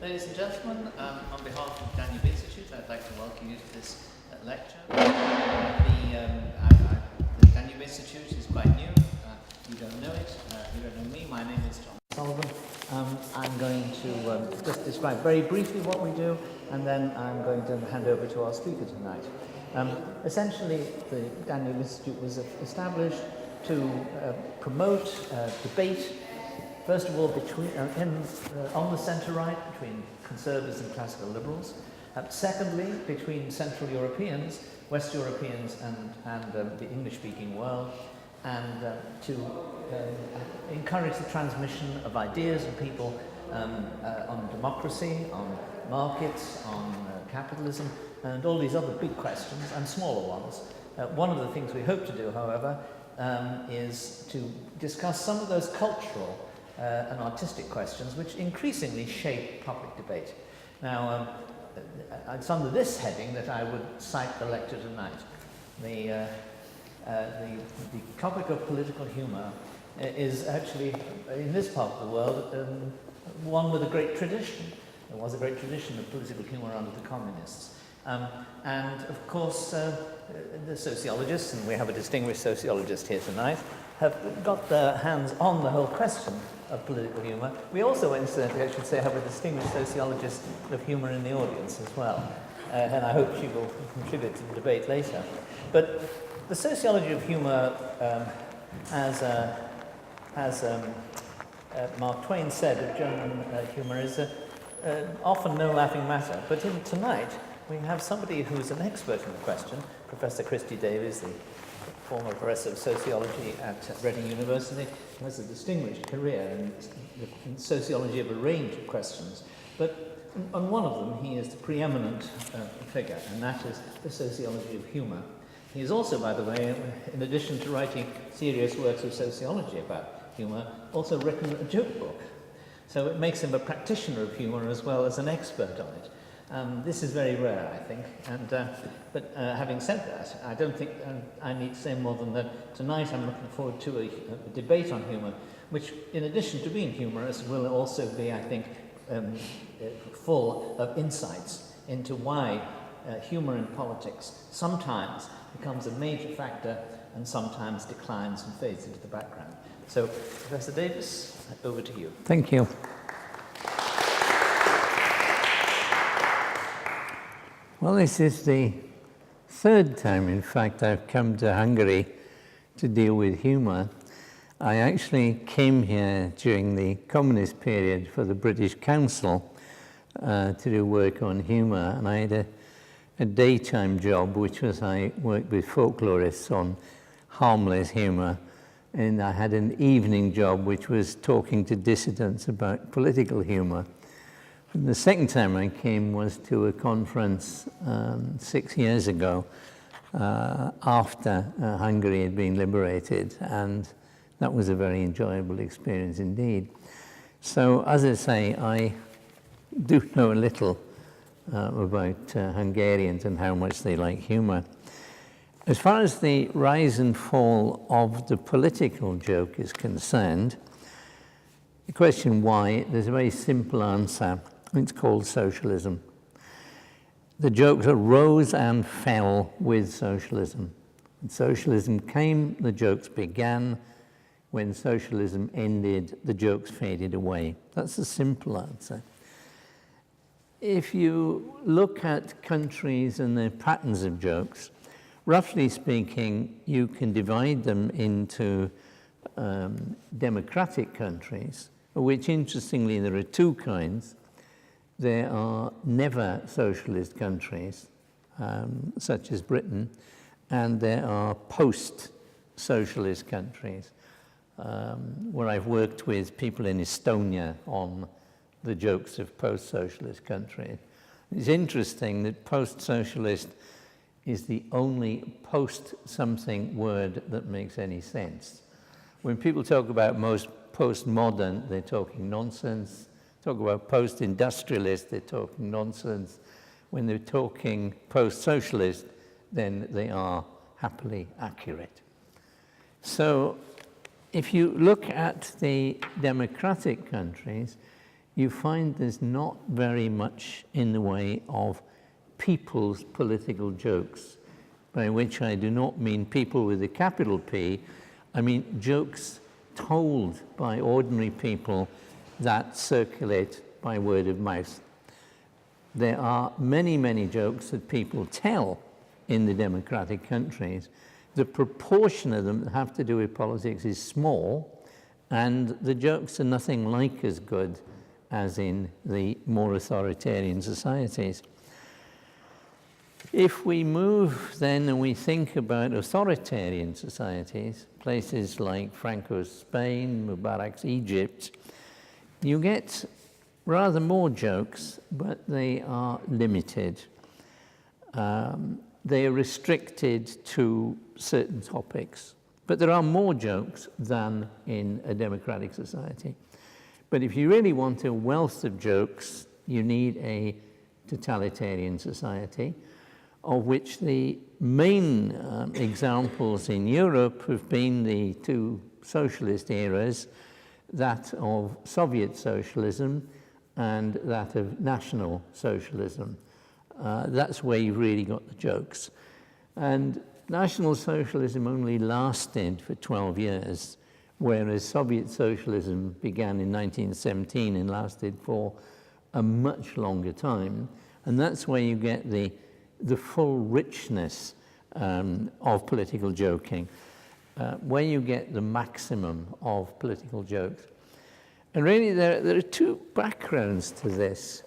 Ladies and gentlemen, on behalf of Danube Institute, I'd like to welcome you to this lecture. The Danube Institute is quite new. You don't know it. You don't know me. My name is John Sullivan. I'm going to just describe very briefly what we do, and then I'm going to hand over to our speaker tonight. Essentially, the Danube Institute was established to promote debate, first of all, on the centre-right, between conservatives and classical liberals. Secondly, between Central Europeans, West Europeans and the English-speaking world, and to encourage the transmission of ideas and people on democracy, on markets, on capitalism, and all these other big questions and smaller ones. One of the things we hope to do, however, is to discuss some of those cultural and artistic questions which increasingly shape public debate. Now, it's under this heading that I would cite the lecture tonight. The topic of political humour is actually, in this part of the world, one with a great tradition. There was a great tradition of political humour under the communists. And of course, the sociologists, and we have a distinguished sociologist here tonight, have got their hands on the whole question of political humour. We also, incidentally, I should say, have a distinguished sociologist of humour in the audience as well. And I hope she will contribute to the debate later. But the sociology of humour, as Mark Twain said of German humour, is often no laughing matter. But tonight, we have somebody who is an expert in the question, Professor Christie Davies, the former professor of sociology at Reading University, who has a distinguished career in sociology of a range of questions. But on one of them, he is the preeminent figure, and that is the sociology of humour. He is also, by the way, in addition to writing serious works of sociology about humour, also written a joke book. So it makes him a practitioner of humour as well as an expert on it. This is very rare, I think, but having said that, I don't think I need to say more than that tonight I'm looking forward to a debate on humour, which, in addition to being humorous, will also be, I think, full of insights into why humour in politics sometimes becomes a major factor and sometimes declines and fades into the background. So, Professor Davies, over to you. Thank you. Well, this is the third time, in fact, I've come to Hungary to deal with humour. I actually came here during the communist period for the British Council to do work on humour, and I had a daytime job, which was I worked with folklorists on harmless humour, and I had an evening job, which was talking to dissidents about political humour. And the second time I came was to a conference 6 years ago after Hungary had been liberated, and that was a very enjoyable experience indeed. So, as I say, I do know a little about Hungarians and how much they like humour. As far as the rise and fall of the political joke is concerned, the question why, there's a very simple answer. It's called socialism. The jokes arose and fell with socialism. When socialism came, the jokes began. When socialism ended, the jokes faded away. That's a simple answer. If you look at countries and their patterns of jokes, roughly speaking, you can divide them into democratic countries, of which, interestingly, there are two kinds. There are never socialist countries, such as Britain, and there are post-socialist countries, where I've worked with people in Estonia on the jokes of post-socialist countries. It's interesting that post-socialist is the only post-something word that makes any sense. When people talk about most postmodern, they're talking nonsense. Talk about post-industrialist, they're talking nonsense. When they're talking post-socialist, then they are happily accurate. So if you look at the democratic countries, you find there's not very much in the way of people's political jokes, by which I do not mean people with a capital P, I mean jokes told by ordinary people that circulate by word of mouth. There are many, many jokes that people tell in the democratic countries. The proportion of them that have to do with politics is small, and the jokes are nothing like as good as in the more authoritarian societies. If we move then and we think about authoritarian societies, places like Franco's Spain, Mubarak's Egypt, you get rather more jokes, but they are limited. They are restricted to certain topics. But there are more jokes than in a democratic society. But if you really want a wealth of jokes, you need a totalitarian society, of which the main examples in Europe have been the two socialist eras, that of Soviet socialism and that of National Socialism. That's where you've really got the jokes. And National Socialism only lasted for 12 years, whereas Soviet Socialism began in 1917 and lasted for a much longer time. And that's where you get the full richness of political joking, where you get the maximum of political jokes. And really, there are two backgrounds to this.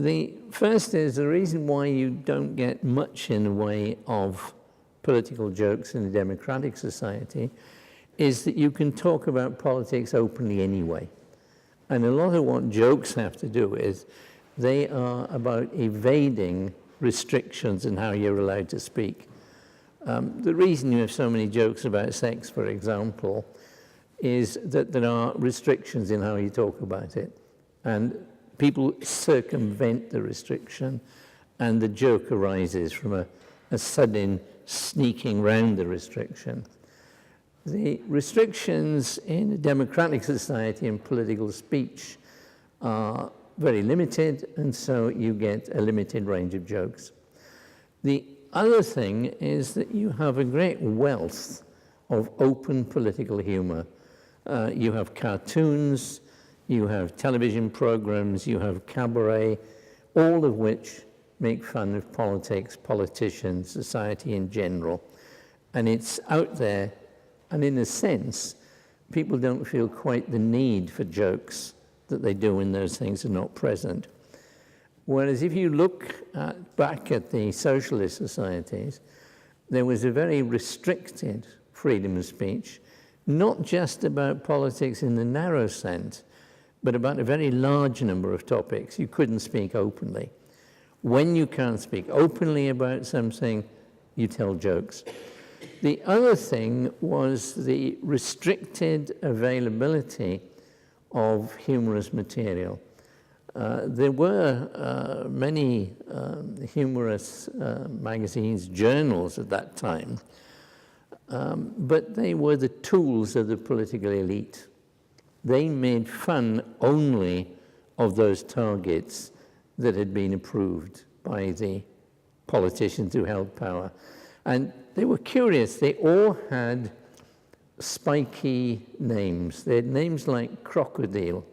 The first is the reason why you don't get much in the way of political jokes in a democratic society is that you can talk about politics openly anyway. And a lot of what jokes have to do is they are about evading restrictions in how you're allowed to speak. The reason you have so many jokes about sex, for example, is that there are restrictions in how you talk about it. And people circumvent the restriction, and the joke arises from a sudden sneaking round the restriction. The restrictions in a democratic society and political speech are very limited, and so you get a limited range of jokes. The other thing is that you have a great wealth of open political humor. You have cartoons, you have television programs, you have cabaret, all of which make fun of politics, politicians, society in general. And it's out there, and in a sense, people don't feel quite the need for jokes that they do when those things are not present. Whereas if you look back at the socialist societies, there was a very restricted freedom of speech, not just about politics in the narrow sense, but about a very large number of topics. You couldn't speak openly. When you can't speak openly about something, you tell jokes. The other thing was the restricted availability of humorous material. There were many humorous magazines, journals at that time, but they were the tools of the political elite. They made fun only of those targets that had been approved by the politicians who held power. And they were curious. They all had spiky names. They had names like crocodile,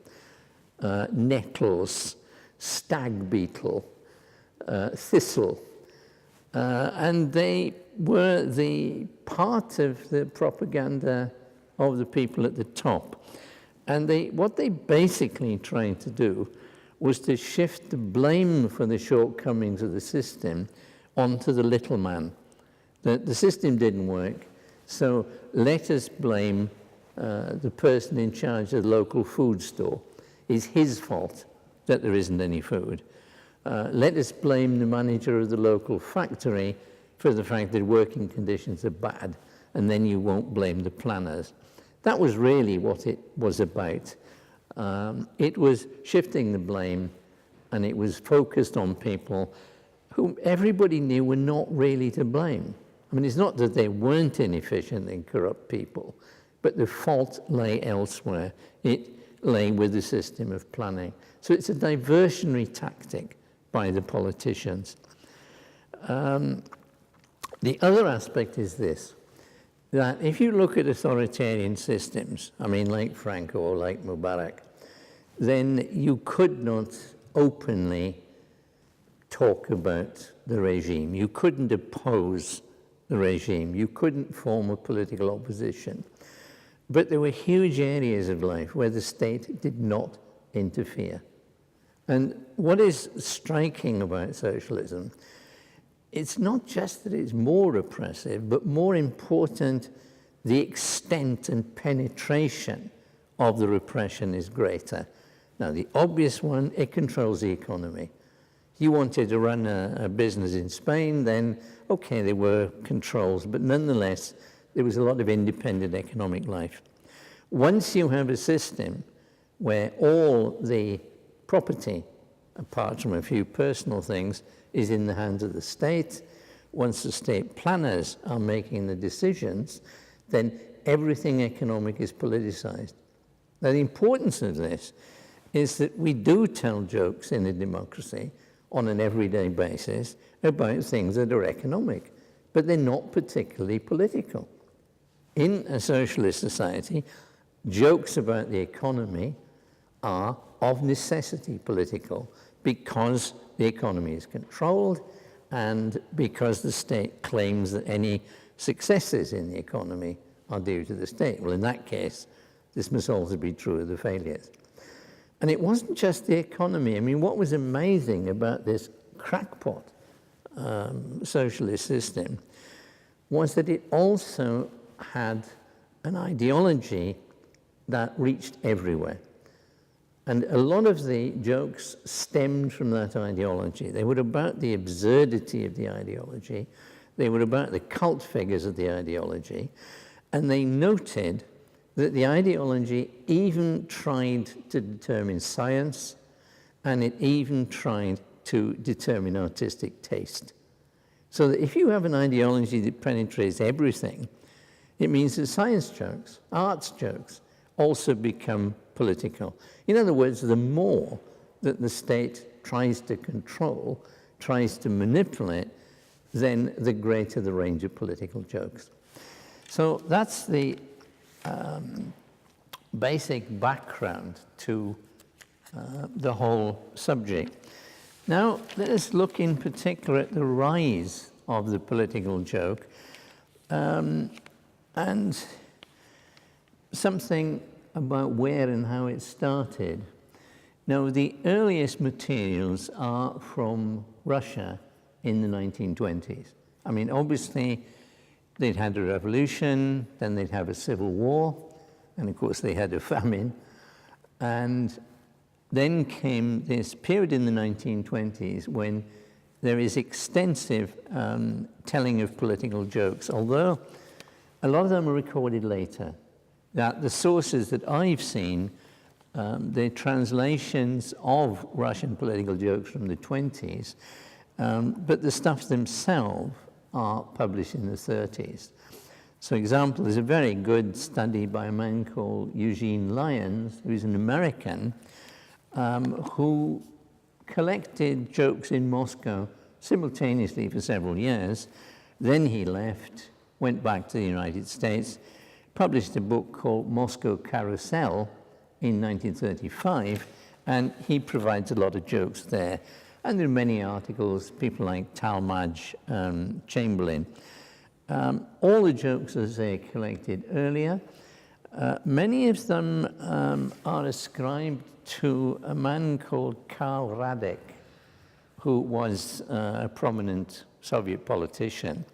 nettles, stag beetle, thistle. And they were the part of the propaganda of the people at the top. And what they basically tried to do was to shift the blame for the shortcomings of the system onto the little man. The system didn't work, so let us blame the person in charge of the local food store. It's his fault that there isn't any food. Let us blame the manager of the local factory for the fact that working conditions are bad, and then you won't blame the planners. That was really what it was about. It was shifting the blame, and it was focused on people whom everybody knew were not really to blame. I mean, it's not that they weren't inefficient and corrupt people, but the fault lay elsewhere. It lay with the system of planning. So it's a diversionary tactic by the politicians. The other aspect is this, that if you look at authoritarian systems, I mean, like Franco or like Mubarak, then you could not openly talk about the regime. You couldn't oppose the regime. You couldn't form a political opposition. But there were huge areas of life where the state did not interfere. And what is striking about socialism, it's not just that it's more repressive, but more important, the extent and penetration of the repression is greater. Now, the obvious one, it controls the economy. You wanted to run a business in Spain, then, okay, there were controls, but nonetheless, there was a lot of independent economic life. Once you have a system where all the property, apart from a few personal things, is in the hands of the state, once the state planners are making the decisions, then everything economic is politicized. Now, the importance of this is that we do tell jokes in a democracy on an everyday basis about things that are economic, but they're not particularly political. In a socialist society, jokes about the economy are of necessity political because the economy is controlled and because the state claims that any successes in the economy are due to the state. Well, in that case, this must also be true of the failures. And it wasn't just the economy. I mean, what was amazing about this crackpot socialist system was that it also had an ideology that reached everywhere. And a lot of the jokes stemmed from that ideology. They were about the absurdity of the ideology. They were about the cult figures of the ideology. And they noted that the ideology even tried to determine science, and it even tried to determine artistic taste. So that if you have an ideology that penetrates everything, it means that science jokes, arts jokes, also become political. In other words, the more that the state tries to control, tries to manipulate, then the greater the range of political jokes. So that's the basic background to the whole subject. Now, let us look in particular at the rise of the political joke and something about where and how it started. Now, the earliest materials are from Russia in the 1920s. I mean, obviously, they'd had a revolution, then they'd have a civil war, and of course they had a famine. And then came this period in the 1920s when there is extensive telling of political jokes, although a lot of them are recorded later. That the sources that I've seen, the translations of Russian political jokes from the 20s, but the stuff themselves are published in the 30s. So, example, there's a very good study by a man called Eugene Lyons, who's an American, who collected jokes in Moscow simultaneously for several years. Then he left, went back to the United States, published a book called Moscow Carousel in 1935, and he provides a lot of jokes there. And there are many articles, people like Talmadge, Chamberlain. All the jokes, as they collected earlier, many of them are ascribed to a man called Karl Radek, who was a prominent Soviet politician.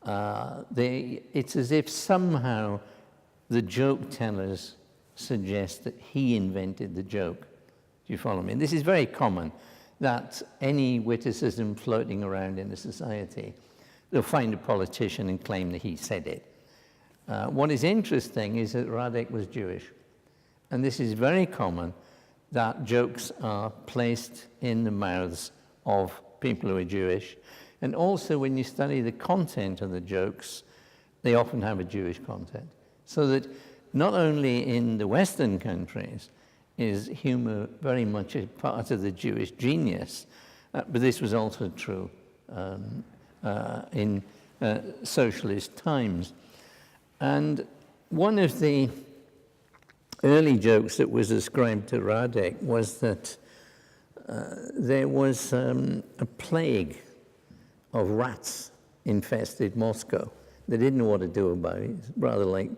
It's as if somehow the joke tellers suggest that he invented the joke. Do you follow me? And this is very common, that any witticism floating around in a society, they'll find a politician and claim that he said it. What is interesting is that Radek was Jewish. And this is very common, that jokes are placed in the mouths of people who are Jewish. And also, when you study the content of the jokes, they often have a Jewish content. So that not only in the Western countries is humor very much a part of the Jewish genius, but this was also true in socialist times. And one of the early jokes that was ascribed to Radek was that there was a plague of rats infested Moscow. They didn't know what to do about it. It's rather like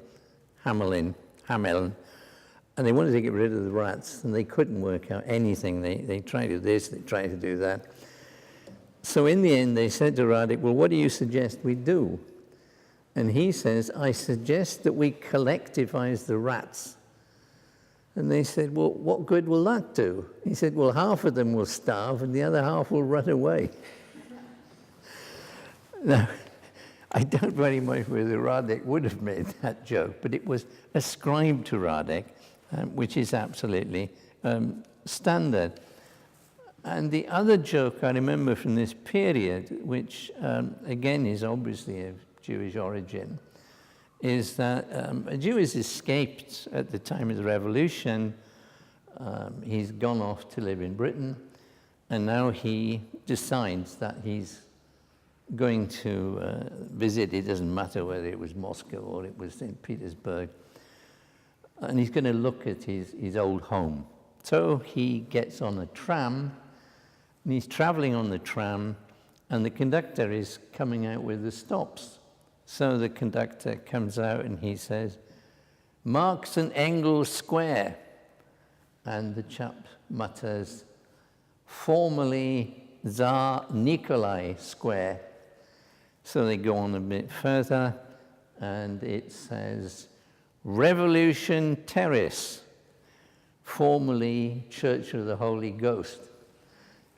Hamelin, and they wanted to get rid of the rats, and they couldn't work out anything. They tried to do this, they tried to do that. So in the end, they said to Radek, well, what do you suggest we do? And he says, I suggest that we collectivize the rats. And they said, well, what good will that do? He said, well, half of them will starve and the other half will run away. Now, I doubt very much whether Radek would have made that joke, but it was ascribed to Radek, which is absolutely standard. And the other joke I remember from this period, which again is obviously of Jewish origin, is that a Jew has escaped at the time of the revolution. He's gone off to live in Britain, and now he decides that he's going to visit. It doesn't matter whether it was Moscow or it was St. Petersburg, and he's going to look at his old home. So he gets on a tram, and he's traveling on the tram, and the conductor is coming out with the stops. So the conductor comes out and he says, Marx and Engels Square. And the chap mutters, formerly Tsar Nikolai Square. So they go on a bit further, and it says, Revolution Terrace, formerly Church of the Holy Ghost.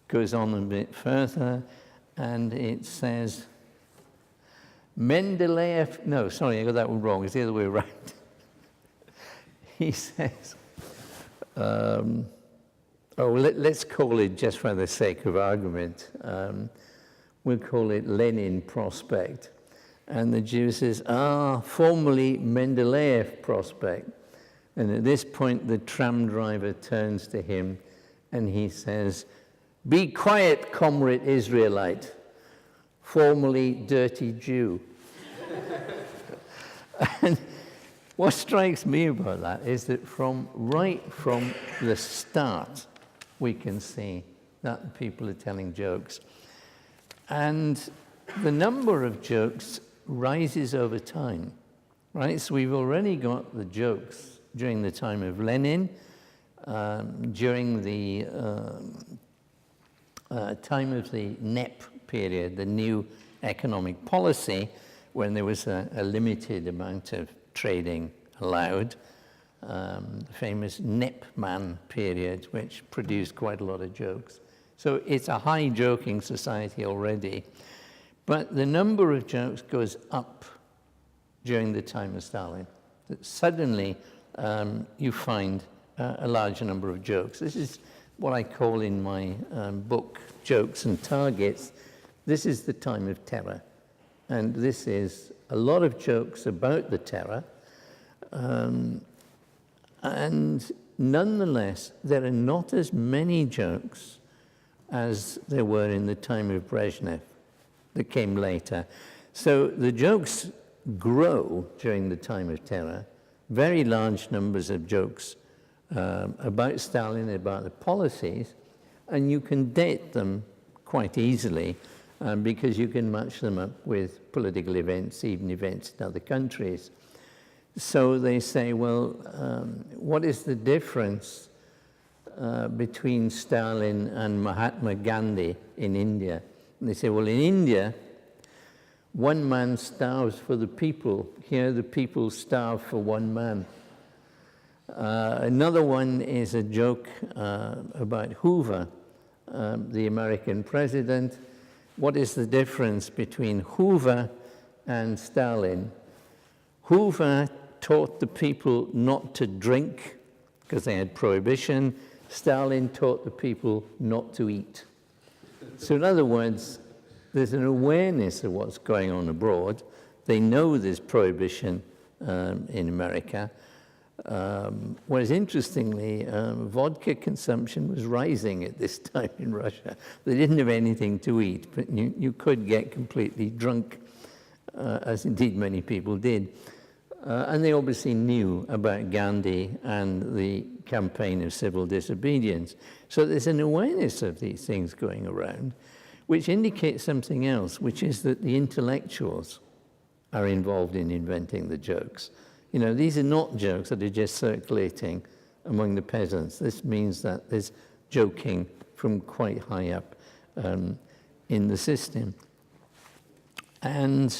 Goes on a bit further, and it says, Mendeleev, no, sorry, I got that one wrong. It's the other way around. He says, let's call it, just for the sake of argument, we'll call it Lenin Prospect. And the Jew says, formerly Mendeleev Prospect. And at this point, the tram driver turns to him and he says, be quiet, comrade Israelite, formerly Dirty Jew. And what strikes me about that is that right from the start, we can see that people are telling jokes. And the number of jokes rises over time, right? So we've already got the jokes during the time of Lenin, during the time of the NEP period, the new economic policy, when there was a limited amount of trading allowed, the famous NEP-man period, which produced quite a lot of jokes. So it's a high joking society already. But the number of jokes goes up during the time of Stalin. That suddenly you find a larger number of jokes. This is what I call in my book, Jokes and Targets. This is the time of terror. And this is a lot of jokes about the terror. And nonetheless, there are not as many jokes as there were in the time of Brezhnev that came later. So the jokes grow during the time of terror, very large numbers of jokes about Stalin, about the policies, and you can date them quite easily because you can match them up with political events, even events in other countries. So they say, well, what is the difference between Stalin and Mahatma Gandhi in India? And they say, well, in India, one man starves for the people. Here, the people starve for one man. Another one is a joke about Hoover, the American president. What is the difference between Hoover and Stalin? Hoover taught the people not to drink because they had prohibition. Stalin taught the people not to eat. So in other words, there's an awareness of what's going on abroad. They know there's prohibition in America, Whereas interestingly, vodka consumption was rising at this time in Russia. They didn't have anything to eat, but you could get completely drunk, as indeed many people did. And they obviously knew about Gandhi and the campaign of civil disobedience. So there's an awareness of these things going around, which indicates something else, which is that the intellectuals are involved in inventing the jokes. You know, these are not jokes that are just circulating among the peasants. This means that there's joking from quite high up in the system. And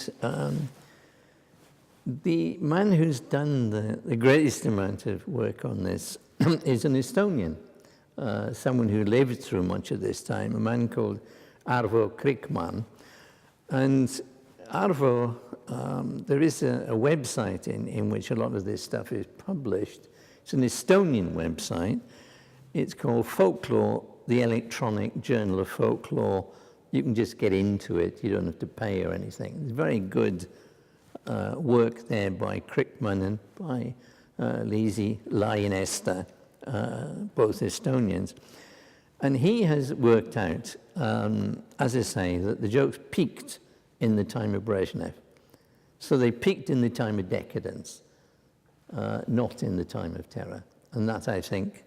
the man who's done the greatest amount of work on this is an Estonian, someone who lived through much of this time, a man called Arvo Krikman. And Arvo, there is a website in which a lot of this stuff is published. It's an Estonian website. It's called Folklore, the Electronic Journal of Folklore. You can just get into it. You don't have to pay or anything. It's very good work there by Krikman and by Liisi Lainesta, both Estonians. And he has worked out, as I say, that the jokes peaked in the time of Brezhnev. So they peaked in the time of decadence, not in the time of terror. And that, I think,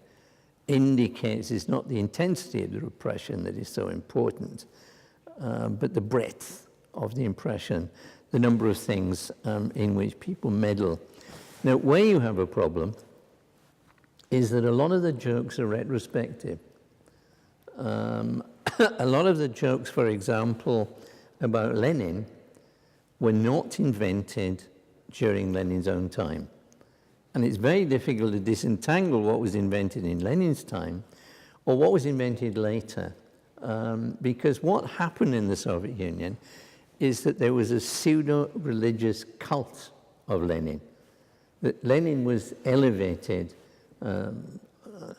indicates it's not the intensity of the repression that is so important, but the breadth of the impression, the number of things in which people meddle. Now, where you have a problem is that a lot of the jokes are retrospective. A lot of the jokes, for example, about Lenin were not invented during Lenin's own time. And it's very difficult to disentangle what was invented in Lenin's time or what was invented later. Because what happened in the Soviet Union is that there was a pseudo-religious cult of Lenin. That Lenin was elevated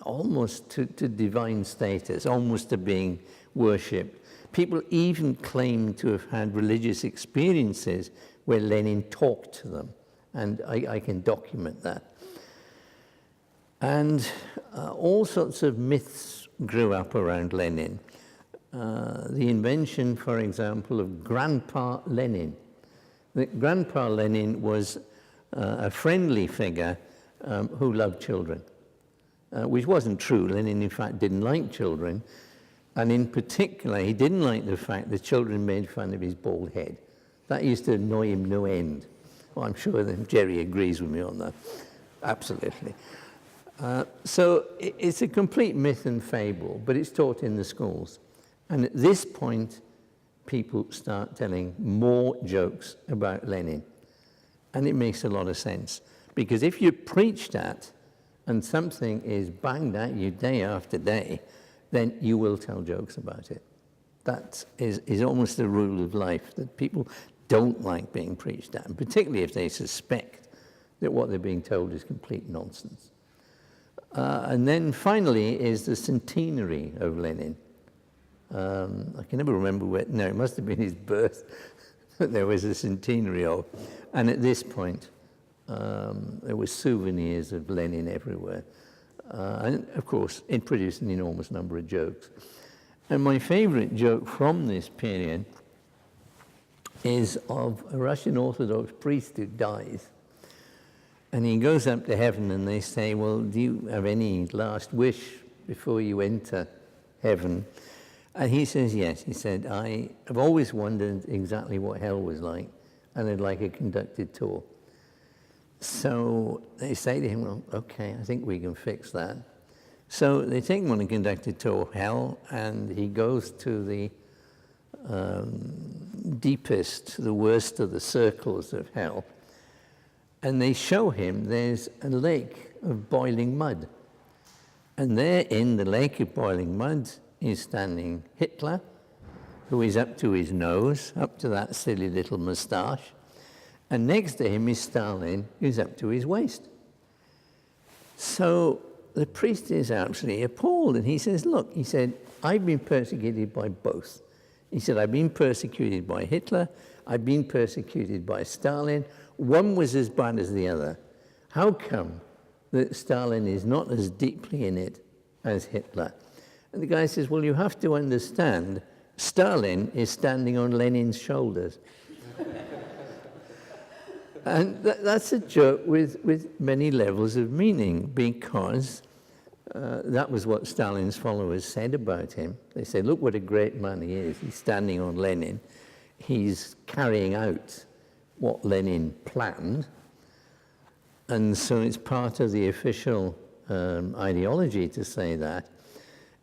almost to divine status, almost to being worshipped. People even claim to have had religious experiences where Lenin talked to them, and I can document that. And all sorts of myths grew up around Lenin. The invention, for example, of Grandpa Lenin. Grandpa Lenin was a friendly figure who loved children, which wasn't true. Lenin, in fact, didn't like children. And in particular, he didn't like the fact that children made fun of his bald head. That used to annoy him no end. Well, I'm sure that Jerry agrees with me on that. Absolutely. So it's a complete myth and fable, but it's taught in the schools. And at this point, people start telling more jokes about Lenin. And it makes a lot of sense. Because if you preach that, and something is banged at you day after day, then you will tell jokes about it. That is almost the rule of life, that people don't like being preached at, and particularly if they suspect that what they're being told is complete nonsense. And then finally is the centenary of Lenin. I can never remember where, no, it must have been his birth that there was a centenary of. And at this point, there were souvenirs of Lenin everywhere. And of course, it produced an enormous number of jokes. And my favorite joke from this period is of a Russian Orthodox priest who dies. And he goes up to heaven and they say, well, do you have any last wish before you enter heaven? And he says, yes. He said, I have always wondered exactly what hell was like, and I'd like a conducted tour. So they say to him, well, okay, I think we can fix that. So they take him on a conducted tour of hell, and he goes to the deepest, the worst of the circles of hell. And they show him there's a lake of boiling mud. And there in the lake of boiling mud is standing Hitler, who is up to his nose, up to that silly little moustache. And next to him is Stalin, who's up to his waist. So the priest is absolutely appalled, and he says, look, he said, I've been persecuted by both. He said, I've been persecuted by Hitler, I've been persecuted by Stalin. One was as bad as the other. How come that Stalin is not as deeply in it as Hitler. And the guy says, well, you have to understand, Stalin is standing on Lenin's shoulders. And that's a joke with many levels of meaning, because that was what Stalin's followers said about him. They said, look what a great man he is. He's standing on Lenin. He's carrying out what Lenin planned. And so it's part of the official ideology to say that.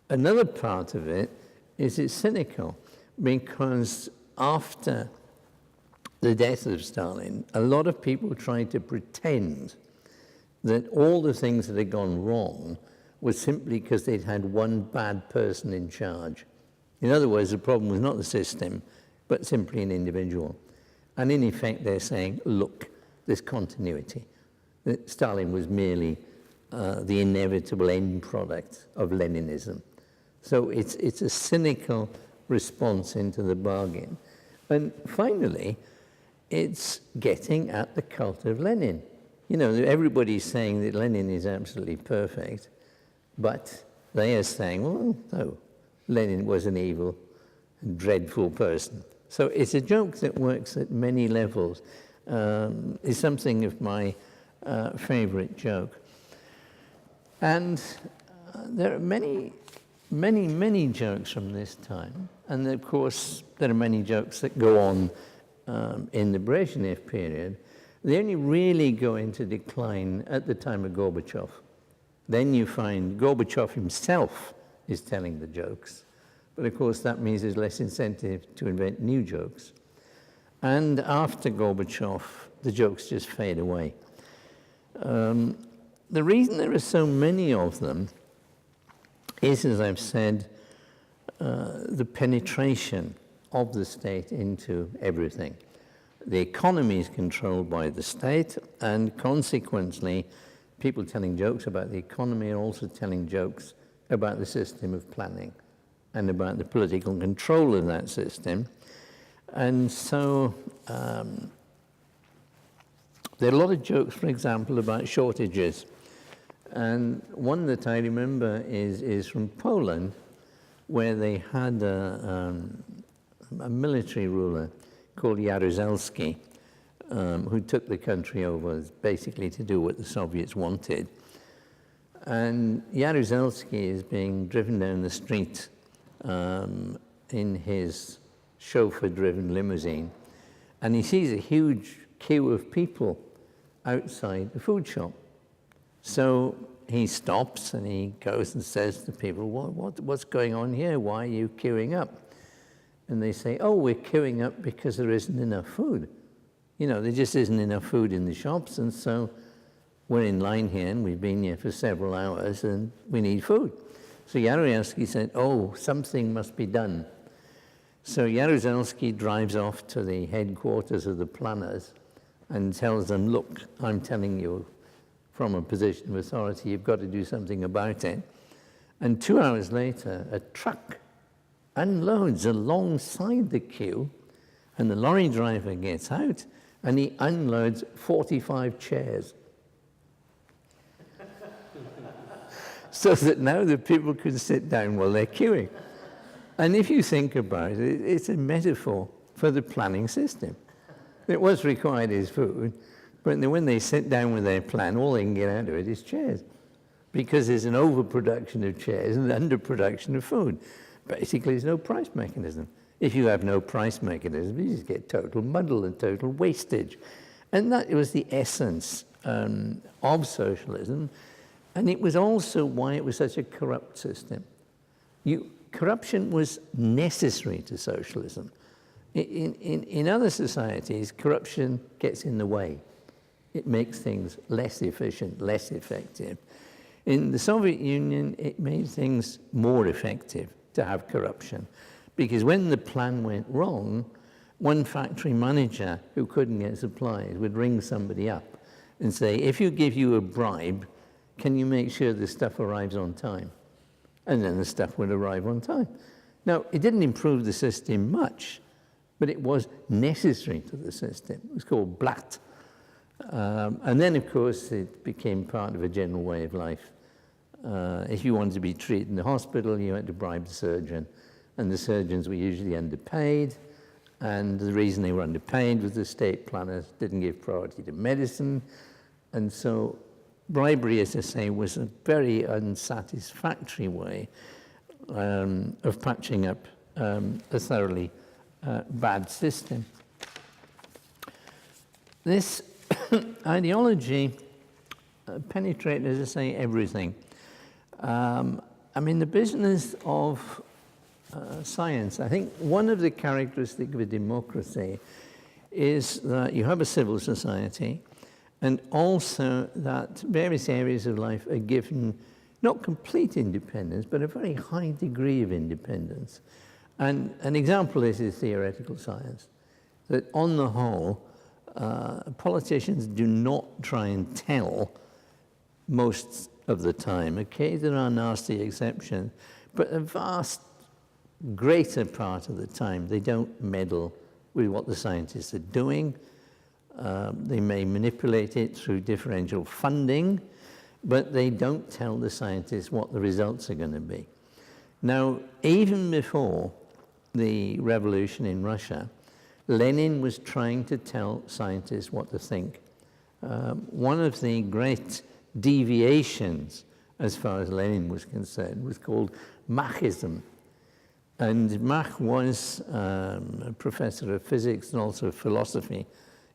Another part of it is it's cynical, because after the death of Stalin, a lot of people tried to pretend that all the things that had gone wrong was simply because they'd had one bad person in charge. In other words, the problem was not the system, but simply an individual. And in effect, they're saying, look, there's continuity. That Stalin was merely the inevitable end product of Leninism. So it's a cynical response into the bargain. And finally, it's getting at the cult of Lenin. You know, everybody's saying that Lenin is absolutely perfect, but they are saying, well, no, Lenin was an evil, dreadful person. So it's a joke that works at many levels. It's something of my favorite joke. And there are many jokes from this time. And of course, there are many jokes that go on in the Brezhnev period. They only really go into decline at the time of Gorbachev. Then you find Gorbachev himself is telling the jokes. But of course, that means there's less incentive to invent new jokes. And after Gorbachev, the jokes just fade away. The reason there are so many of them is, as I've said, the penetration of the state into everything. The economy is controlled by the state, and consequently, people telling jokes about the economy are also telling jokes about the system of planning and about the political control of that system. And so there are a lot of jokes, for example, about shortages. And one that I remember is from Poland, where they had a military ruler called Jaruzelski, who took the country over basically to do what the Soviets wanted. And Jaruzelski is being driven down the street in his chauffeur-driven limousine, and he sees a huge queue of people outside the food shop. So he stops and he goes and says to people, what's going on here? Why are you queuing up? And they say, oh, we're queuing up because there isn't enough food. You know, there just isn't enough food in the shops, and so we're in line here, and we've been here for several hours, and we need food. So Jaruzelski said, oh, something must be done. So Jaruzelski drives off to the headquarters of the planners and tells them, look, I'm telling you from a position of authority, you've got to do something about it. And 2 hours later, a truck unloads alongside the queue, and the lorry driver gets out, and he unloads 45 chairs. So that now the people can sit down while they're queuing. And if you think about it, it's a metaphor for the planning system. It was required is food, but when they sit down with their plan, all they can get out of it is chairs, because there's an overproduction of chairs and an underproduction of food. Basically, there's no price mechanism. If you have no price mechanism, you just get total muddle and total wastage. And that was the essence of socialism. And it was also why it was such a corrupt system. Corruption was necessary to socialism. In other societies, corruption gets in the way. It makes things less efficient, less effective. In the Soviet Union, it made things more effective to have corruption. Because when the plan went wrong, one factory manager who couldn't get supplies would ring somebody up and say, if you give you a bribe, can you make sure the stuff arrives on time? And then the stuff would arrive on time. Now, it didn't improve the system much, but it was necessary to the system. It was called blatt. And then, of course, it became part of a general way of life. If you wanted to be treated in the hospital, you had to bribe the surgeon. And the surgeons were usually underpaid. And the reason they were underpaid was the state planners didn't give priority to medicine. And so bribery, as I say, was a very unsatisfactory way of patching up a thoroughly bad system. This ideology penetrated, as I say, everything. I mean, the business of science, I think one of the characteristics of a democracy is that you have a civil society, and also that various areas of life are given not complete independence, but a very high degree of independence. And an example is theoretical science, that on the whole, politicians do not try and tell most of the time. Okay, there are nasty exceptions, but a vast greater part of the time, they don't meddle with what the scientists are doing. They may manipulate it through differential funding, but they don't tell the scientists what the results are going to be. Now, even before the revolution in Russia, Lenin was trying to tell scientists what to think. One of the great deviations, as far as Lenin was concerned, was called Machism. And Mach was a professor of physics and also philosophy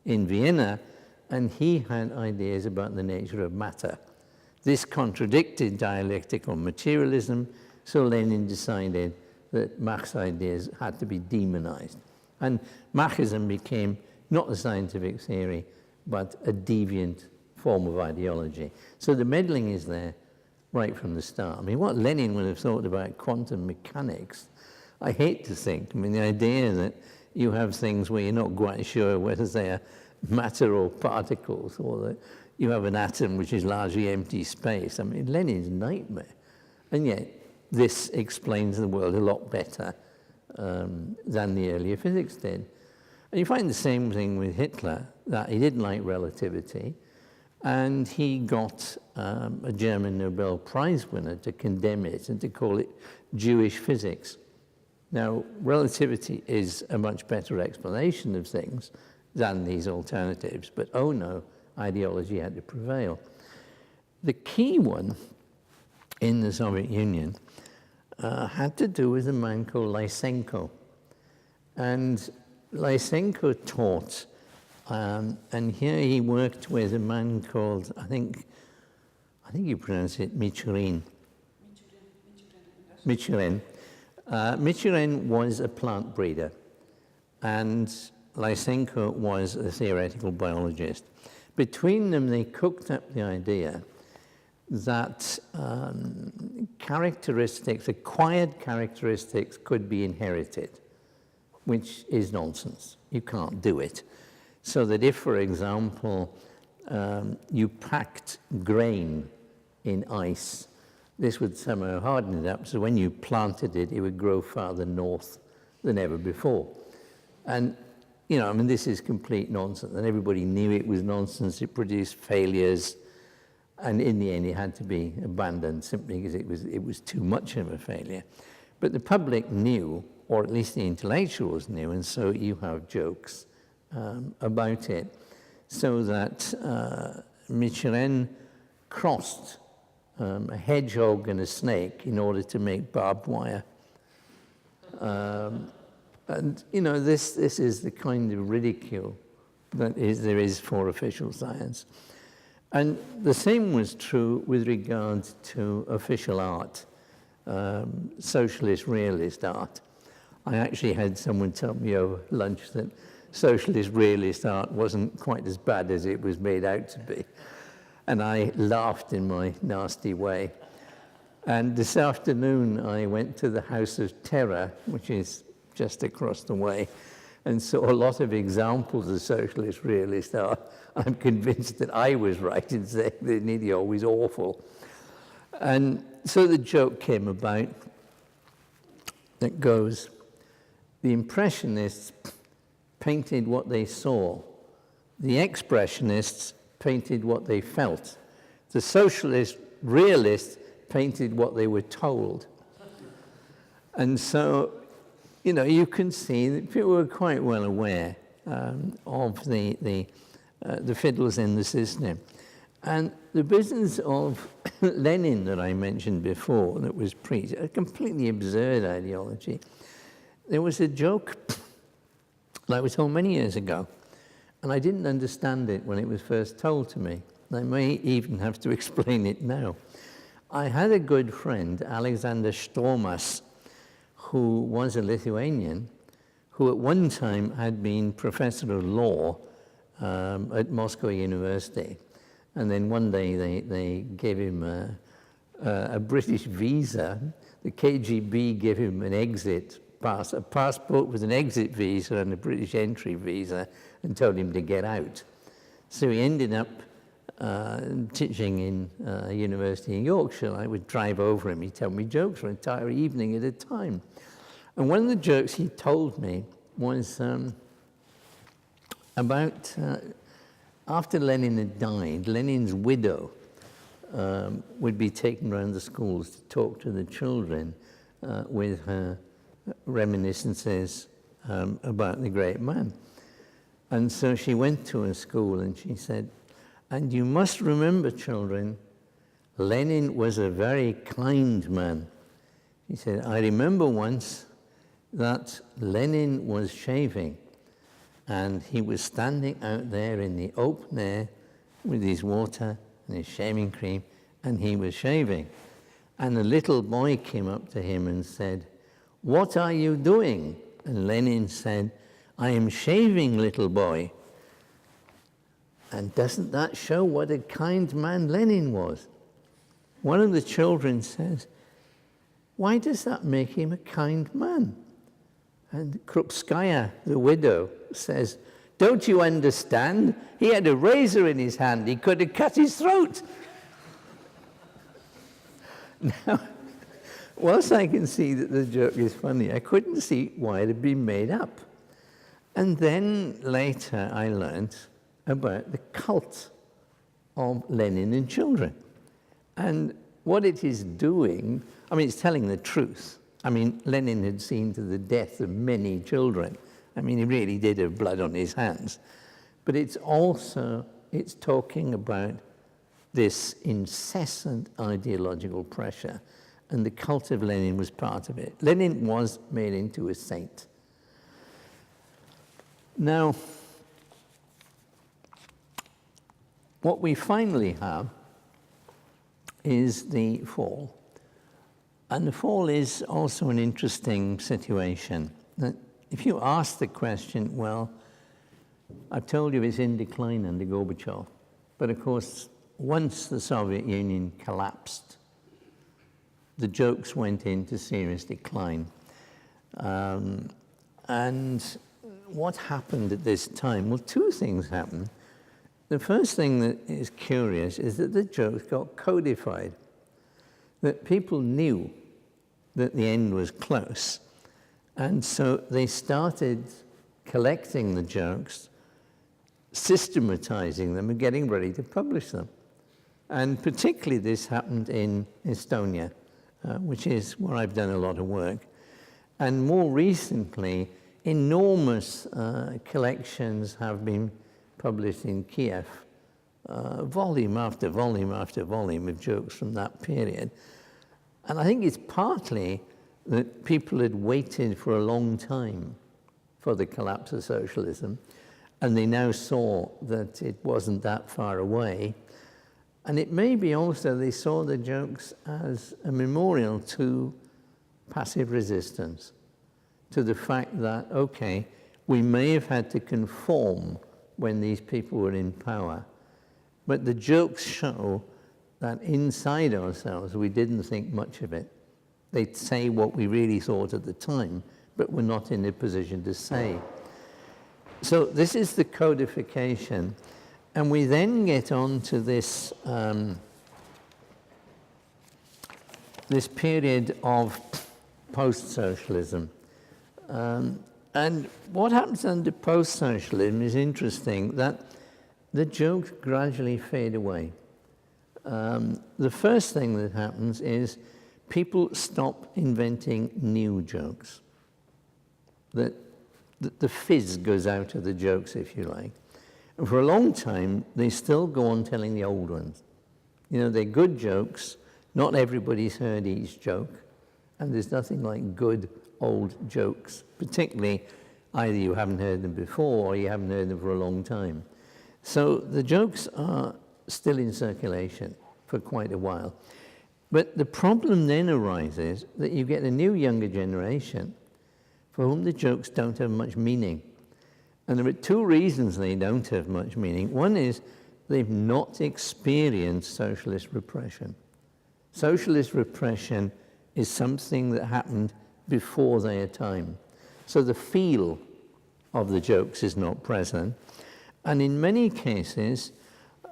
in Vienna, and he had ideas about the nature of matter. This contradicted dialectical materialism, so Lenin decided that Mach's ideas had to be demonized. And Machism became not a scientific theory, but a deviant form of ideology. So the meddling is there right from the start. I mean, what Lenin would have thought about quantum mechanics, I hate to think. I mean, the idea that you have things where you're not quite sure whether they are matter or particles, or that you have an atom which is largely empty space. I mean, Lenin's nightmare. And yet, this explains the world a lot better than the earlier physics did. And you find the same thing with Hitler, that he didn't like relativity, and he got a German Nobel Prize winner to condemn it and to call it Jewish physics. Now, relativity is a much better explanation of things than these alternatives, but oh no, ideology had to prevail. The key one in the Soviet Union had to do with a man called Lysenko. And Lysenko taught, and here he worked with a man called, I think you pronounce it Michurin. Michurin. Michurin was a plant breeder, and Lysenko was a theoretical biologist. Between them, they cooked up the idea that characteristics, acquired characteristics, could be inherited, which is nonsense. You can't do it. So that if, for example, you packed grain in ice, this would somehow harden it up, so when you planted it, it would grow farther north than ever before. And, you know, I mean, this is complete nonsense, and everybody knew it was nonsense. It produced failures, and in the end, it had to be abandoned simply because it was too much of a failure. But the public knew, or at least the intellectuals knew, and so you have jokes about it, so that Michurin crossed a hedgehog and a snake in order to make barbed wire. And, you know, this is the kind of ridicule that there is for official science. And the same was true with regard to official art, socialist realist art. I actually had someone tell me over lunch that socialist realist art wasn't quite as bad as it was made out to be. And I laughed in my nasty way. And this afternoon, I went to the House of Terror, which is just across the way, and saw a lot of examples of socialist realist art. I'm convinced that I was right in saying they're nearly always awful. And so the joke came about that goes, the Impressionists painted what they saw. The Expressionists painted what they felt. The socialist realists painted what they were told. And so, you know, you can see that people were quite well aware of the fiddles in the system. And the business of Lenin that I mentioned before, that was preached, a completely absurd ideology. There was a joke that I was told many years ago, and I didn't understand it when it was first told to me. I may even have to explain it now. I had a good friend, Alexander Stromas, who was a Lithuanian, who at one time had been professor of law at Moscow University. And then one day they gave him a British visa. The KGB gave him an exit pass, a passport with an exit visa and a British entry visa, and told him to get out. So he ended up teaching in a university in Yorkshire. I would drive over him. He'd tell me jokes for an entire evening at a time. And one of the jokes he told me was about after Lenin had died, Lenin's widow would be taken around the schools to talk to the children with her reminiscences about the great man. And so she went to a school and she said, "And you must remember, children, Lenin was a very kind man." He said, "I remember once that Lenin was shaving, and he was standing out there in the open air with his water and his shaving cream, and he was shaving. And a little boy came up to him and said, 'What are you doing?' And Lenin said, 'I am shaving, little boy.' And doesn't that show what a kind man Lenin was?" One of the children says, "Why does that make him a kind man?" And Krupskaya, the widow, says, "Don't you understand? He had a razor in his hand. He could have cut his throat." Now, whilst I can see that the joke is funny, I couldn't see why it had been made up. And then later I learned about the cult of Lenin and children. And what it is doing, I mean, it's telling the truth. I mean, Lenin had seen to the death of many children. I mean, he really did have blood on his hands. But it's talking about this incessant ideological pressure, and the cult of Lenin was part of it. Lenin was made into a saint. Now, what we finally have is the fall. And the fall is also an interesting situation. If you ask the question, well, I've told you it's in decline under Gorbachev. But of course, once the Soviet Union collapsed, the jokes went into serious decline. And what happened at this time? Well, two things happened. The first thing that is curious is that the jokes got codified, that people knew that the end was close. And so they started collecting the jokes, systematizing them, and getting ready to publish them. And particularly this happened in Estonia, which is where I've done a lot of work. And more recently, enormous collections have been published in Kiev, volume after volume after volume of jokes from that period. And I think it's partly that people had waited for a long time for the collapse of socialism, and they now saw that it wasn't that far away. And it may be also they saw the jokes as a memorial to passive resistance, to the fact that, okay, we may have had to conform when these people were in power, but the jokes show that inside ourselves we didn't think much of it. They'd say what we really thought at the time, but we're not in a position to say. So this is the codification. And we then get on to this, this period of post-socialism. And what happens under post-socialism is interesting, that the jokes gradually fade away. The first thing that happens is people stop inventing new jokes. The fizz goes out of the jokes, if you like. And for a long time, they still go on telling the old ones. You know, they're good jokes. Not everybody's heard each joke. And there's nothing like good old jokes, particularly either you haven't heard them before or you haven't heard them for a long time. So the jokes are still in circulation for quite a while. But the problem then arises that you get a new younger generation for whom the jokes don't have much meaning. And there are two reasons they don't have much meaning. One is they've not experienced socialist repression. Socialist repression is something that happened before their time. So the feel of the jokes is not present. And in many cases,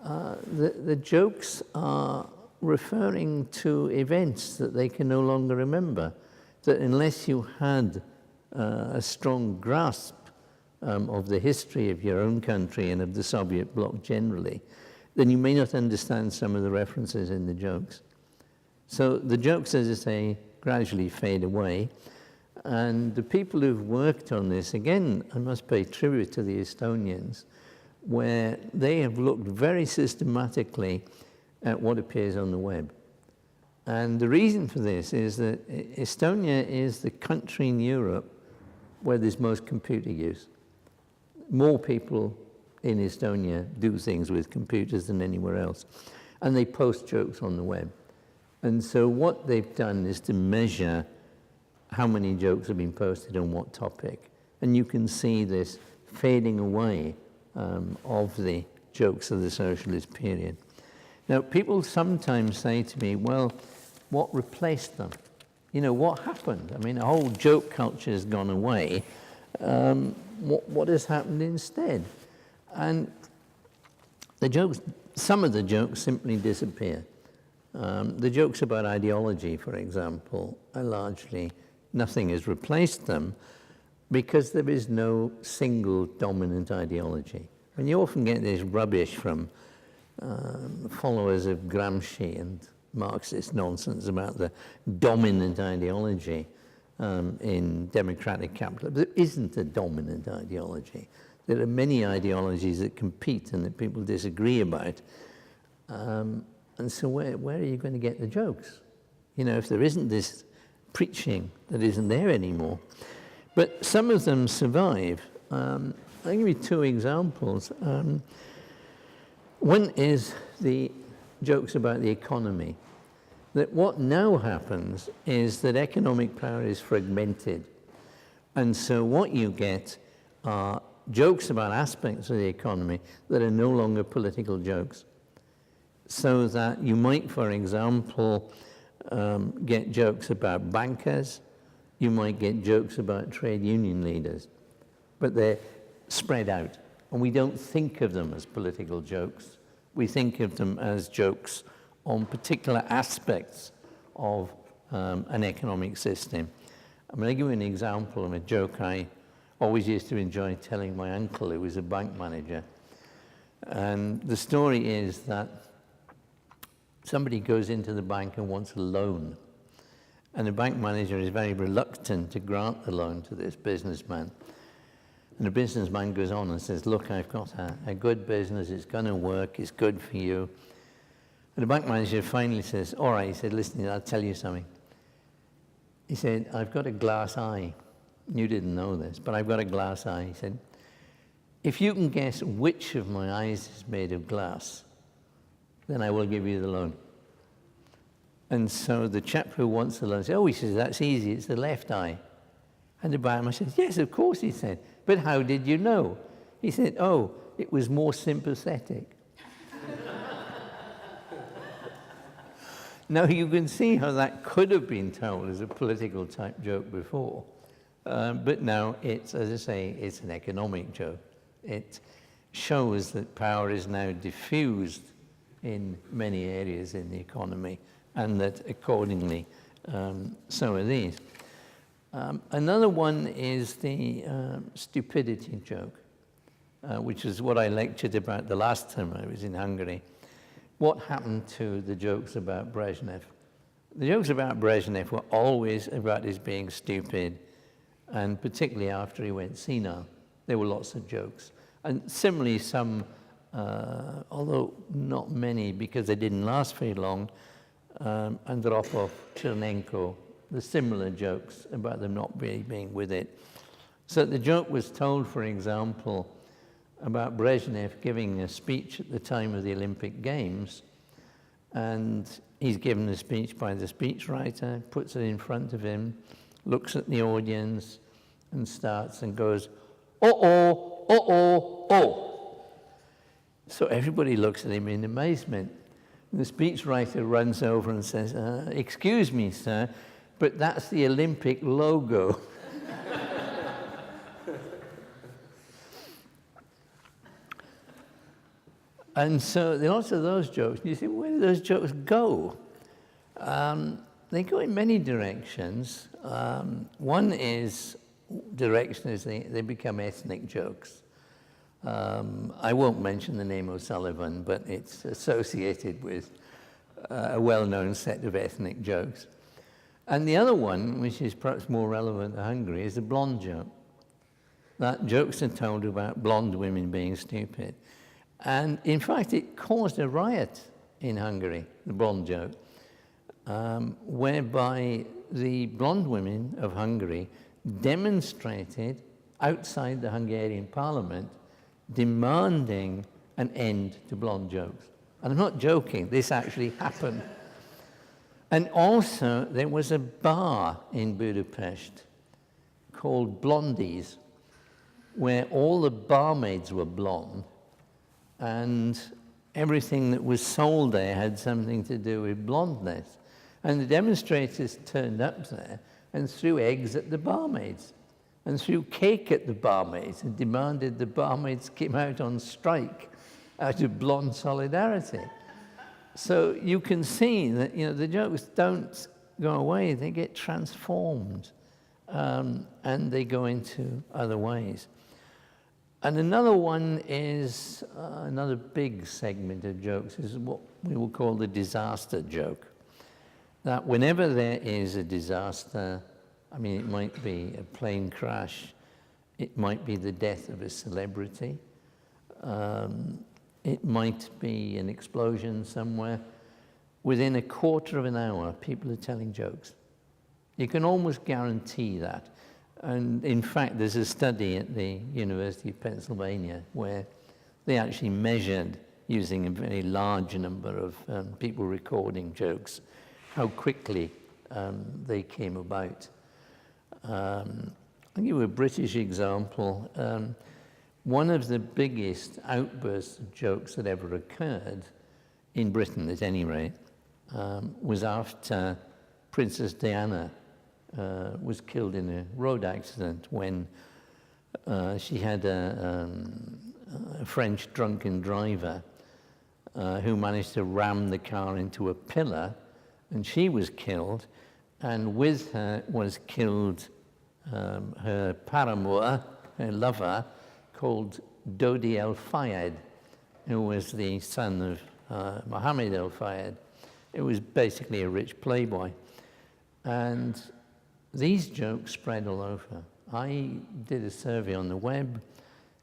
the jokes are referring to events that they can no longer remember, that unless you had a strong grasp of the history of your own country and of the Soviet bloc generally, then you may not understand some of the references in the jokes. So the jokes, as I say, gradually fade away. And the people who've worked on this, again, I must pay tribute to the Estonians, where they have looked very systematically at what appears on the web. And the reason for this is that Estonia is the country in Europe where there's most computer use. More people in Estonia do things with computers than anywhere else. And they post jokes on the web. And so what they've done is to measure how many jokes have been posted on what topic. And you can see this fading away of the jokes of the socialist period. Now, people sometimes say to me, well, what replaced them? You know, what happened? I mean, the whole joke culture has gone away. What has happened instead? And the jokes, some of the jokes simply disappear. The jokes about ideology, for example, are largely, nothing has replaced them because there is no single dominant ideology. And you often get this rubbish from followers of Gramsci and Marxist nonsense about the dominant ideology in democratic capitalism. There isn't a dominant ideology. There are many ideologies that compete and that people disagree about. And so where are you going to get the jokes? You know, if there isn't this preaching that isn't there anymore. But some of them survive. I'll give you two examples. One is the jokes about the economy. That what now happens is that economic power is fragmented. And so what you get are jokes about aspects of the economy that are no longer political jokes. So that you might, for example, get jokes about bankers, you might get jokes about trade union leaders, but they're spread out. And we don't think of them as political jokes. We think of them as jokes on particular aspects of an economic system. I'm going to give you an example of a joke I always used to enjoy telling my uncle, who was a bank manager. And the story is that somebody goes into the bank and wants a loan. And the bank manager is very reluctant to grant the loan to this businessman. And the businessman goes on and says, look, I've got a good business, it's going to work, it's good for you. And the bank manager finally says, all right, he said, listen, I'll tell you something. He said, I've got a glass eye. You didn't know this, but I've got a glass eye. He said, if you can guess which of my eyes is made of glass, then I will give you the loan. And so the chap who wants the loan says, oh, he says, that's easy, it's the left eye. And the barman says, yes, of course, he said, but how did you know? He said, oh, it was more sympathetic. Now, you can see how that could have been told as a political type joke before, but now it's, as I say, it's an economic joke. It shows that power is now diffused in many areas in the economy, and that accordingly, so are these. Another one is the stupidity joke. which is what I lectured about the last time I was in Hungary. What happened to the jokes about Brezhnev? The jokes about Brezhnev were always about his being stupid, and particularly after he went senile, there were lots of jokes. And similarly, some, although not many because they didn't last very long, Andropov, Chernenko, the similar jokes about them not being with it. So the joke was told, for example, about Brezhnev giving a speech at the time of the Olympic Games, and he's given a speech by the speechwriter, puts it in front of him, looks at the audience, and starts and goes, "Oh, oh, oh, oh." So everybody looks at him in amazement. And the speechwriter runs over and says, "Excuse me, sir, but that's the Olympic logo." And so there are lots of those jokes. You say, where do those jokes go? They go in many directions. One direction is they become ethnic jokes. I won't mention the name O'Sullivan, but it's associated with a well-known set of ethnic jokes. And the other one, which is perhaps more relevant to Hungary, is the blonde joke. That jokes are told about blonde women being stupid. And in fact, it caused a riot in Hungary, the blonde joke, whereby the blonde women of Hungary demonstrated outside the Hungarian parliament demanding an end to blonde jokes. And I'm not joking, this actually happened. And also, there was a bar in Budapest called Blondies, where all the barmaids were blonde, and everything that was sold there had something to do with blondness. And the demonstrators turned up there and threw eggs at the barmaids, and threw cake at the barmaids, and demanded the barmaids came out on strike out of blonde solidarity. So you can see that the jokes don't go away, they get transformed, and they go into other ways. And another one is, another big segment of jokes is what we will call the disaster joke. That whenever there is a disaster, I mean, it might be a plane crash, it might be the death of a celebrity, it might be an explosion somewhere. Within a quarter of an hour, people are telling jokes. You can almost guarantee that. And in fact, there's a study at the University of Pennsylvania where they actually measured, using a very large number of people recording jokes, how quickly they came about. I'll give you a British example. One of the biggest outbursts of jokes that ever occurred, in Britain at any rate, was after Princess Diana was killed in a road accident when she had a French drunken driver who managed to ram the car into a pillar, and she was killed, and with her was killed her paramour, her lover, called Dodi El-Fayed, who was the son of Mohammed El-Fayed. It was basically a rich playboy. And these jokes spread all over. I did a survey on the web.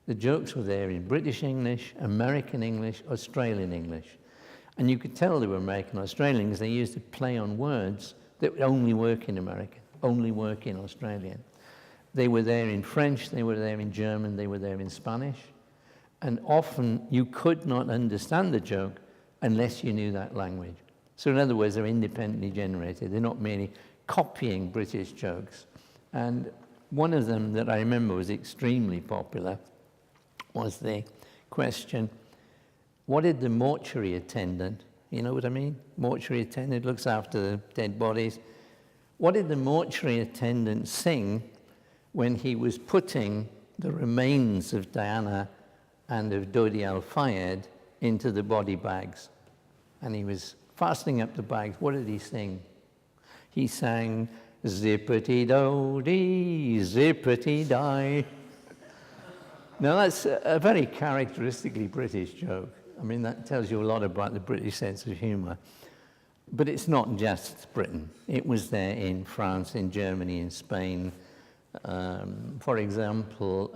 The jokes were there in British English, American English, Australian English. And you could tell they were American and Australian because they used to play on words that would only work in American, only work in Australian. They were there in French, they were there in German, they were there in Spanish. And often you could not understand the joke unless you knew that language. So in other words, they're independently generated. They're not merely copying British jokes. And one of them that I remember was extremely popular was the question, what did the mortuary attendant, you know what I mean? Mortuary attendant looks after the dead bodies. What did the mortuary attendant sing when he was putting the remains of Diana and of Dodi El-Fayed into the body bags? And he was fastening up the bags. What did he sing? He sang, zippity-doo-dee, zippity-die. Now, that's a very characteristically British joke. I mean, that tells you a lot about the British sense of humour. But it's not just Britain. It was there in France, in Germany, in Spain. For example,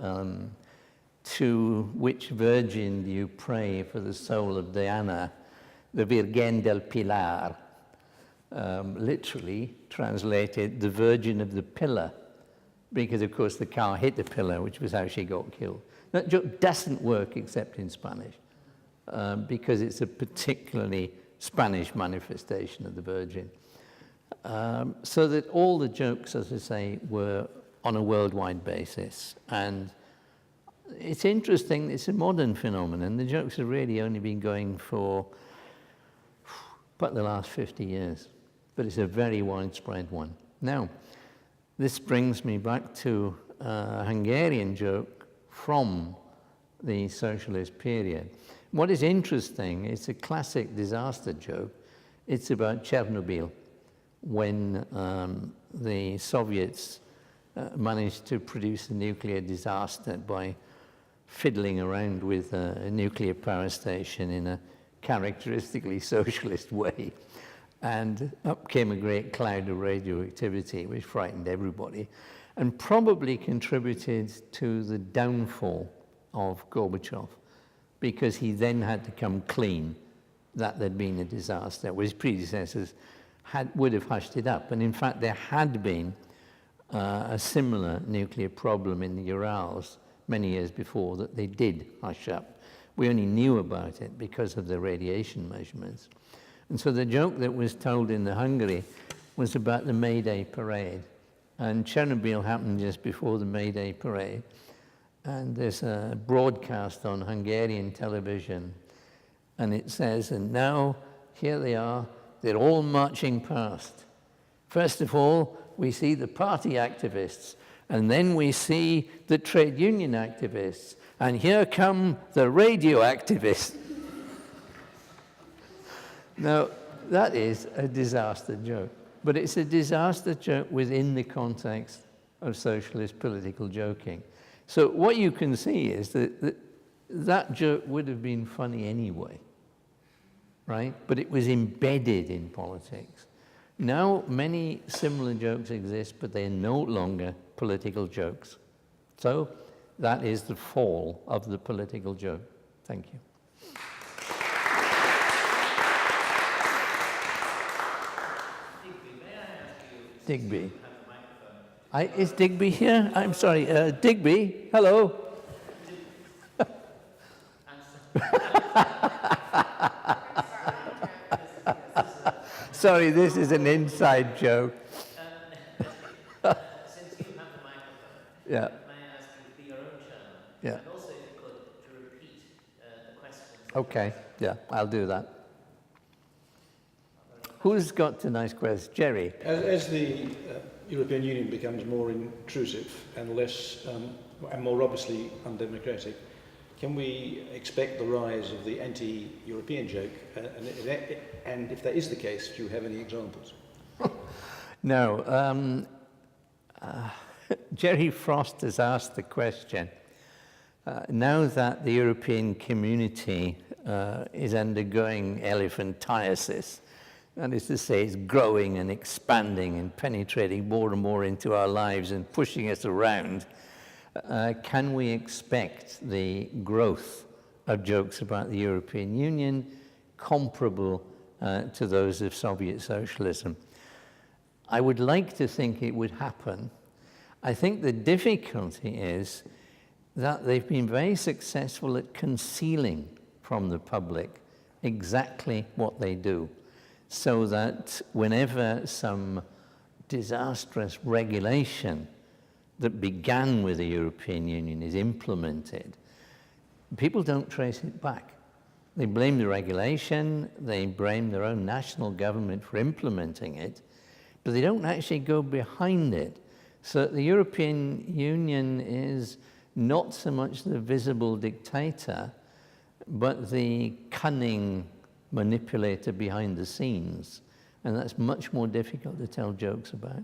to which virgin do you pray for the soul of Diana? The Virgen del Pilar. Literally translated, the Virgin of the Pillar. Because, of course, the car hit the pillar, which was how she got killed. That joke doesn't work except in Spanish, because it's a particularly Spanish manifestation of the Virgin. So that all the jokes, as I say, were on a worldwide basis. And it's interesting, it's a modern phenomenon. The jokes have really only been going for about the last 50 years, but it's a very widespread one. Now, this brings me back to a Hungarian joke from the socialist period. What is interesting, it's a classic disaster joke. It's about Chernobyl, when the Soviets managed to produce a nuclear disaster by fiddling around with a nuclear power station in a characteristically socialist way. And up came a great cloud of radioactivity, which frightened everybody, and probably contributed to the downfall of Gorbachev, because he then had to come clean that there'd been a disaster, where his predecessors would have hushed it up. And in fact, there had been a similar nuclear problem in the Urals many years before that they did hush up. We only knew about it because of the radiation measurements. And so the joke that was told in the Hungary was about the May Day parade. And Chernobyl happened just before the May Day parade. And there's a broadcast on Hungarian television. And it says, and now, here they are, they're all marching past. First of all, we see the party activists. And then we see the trade union activists. And here come the radio activists. Now, that is a disaster joke, but it's a disaster joke within the context of socialist political joking. So what you can see is that joke would have been funny anyway, right? But it was embedded in politics. Now, many similar jokes exist, but they're no longer political jokes. So that is the fall of the political joke. Thank you. Digby. Is Digby here? I'm sorry, Digby, hello. Sorry, this is an inside joke. Since you have the microphone, Yeah. may I ask you to be your own chairman? Yeah. And also, if you could, to repeat the questions. Okay, yeah, I'll do that. Who's got tonight's question? Jerry. As the European Union becomes more intrusive and less and more obviously undemocratic, can we expect the rise of the anti-European joke? And if that is the case, do you have any examples? No. Jerry Frost has asked the question. Now that the European community is undergoing elephantiasis, that is to say, it's growing and expanding and penetrating more and more into our lives and pushing us around, can we expect the growth of jokes about the European Union comparable to those of Soviet socialism? I would like to think it would happen. I think the difficulty is that they've been very successful at concealing from the public exactly what they do, so that whenever some disastrous regulation that began with the European Union is implemented, people don't trace it back. They blame the regulation, they blame their own national government for implementing it, but they don't actually go behind it. So the European Union is not so much the visible dictator, but the cunning manipulator behind the scenes. And that's much more difficult to tell jokes about.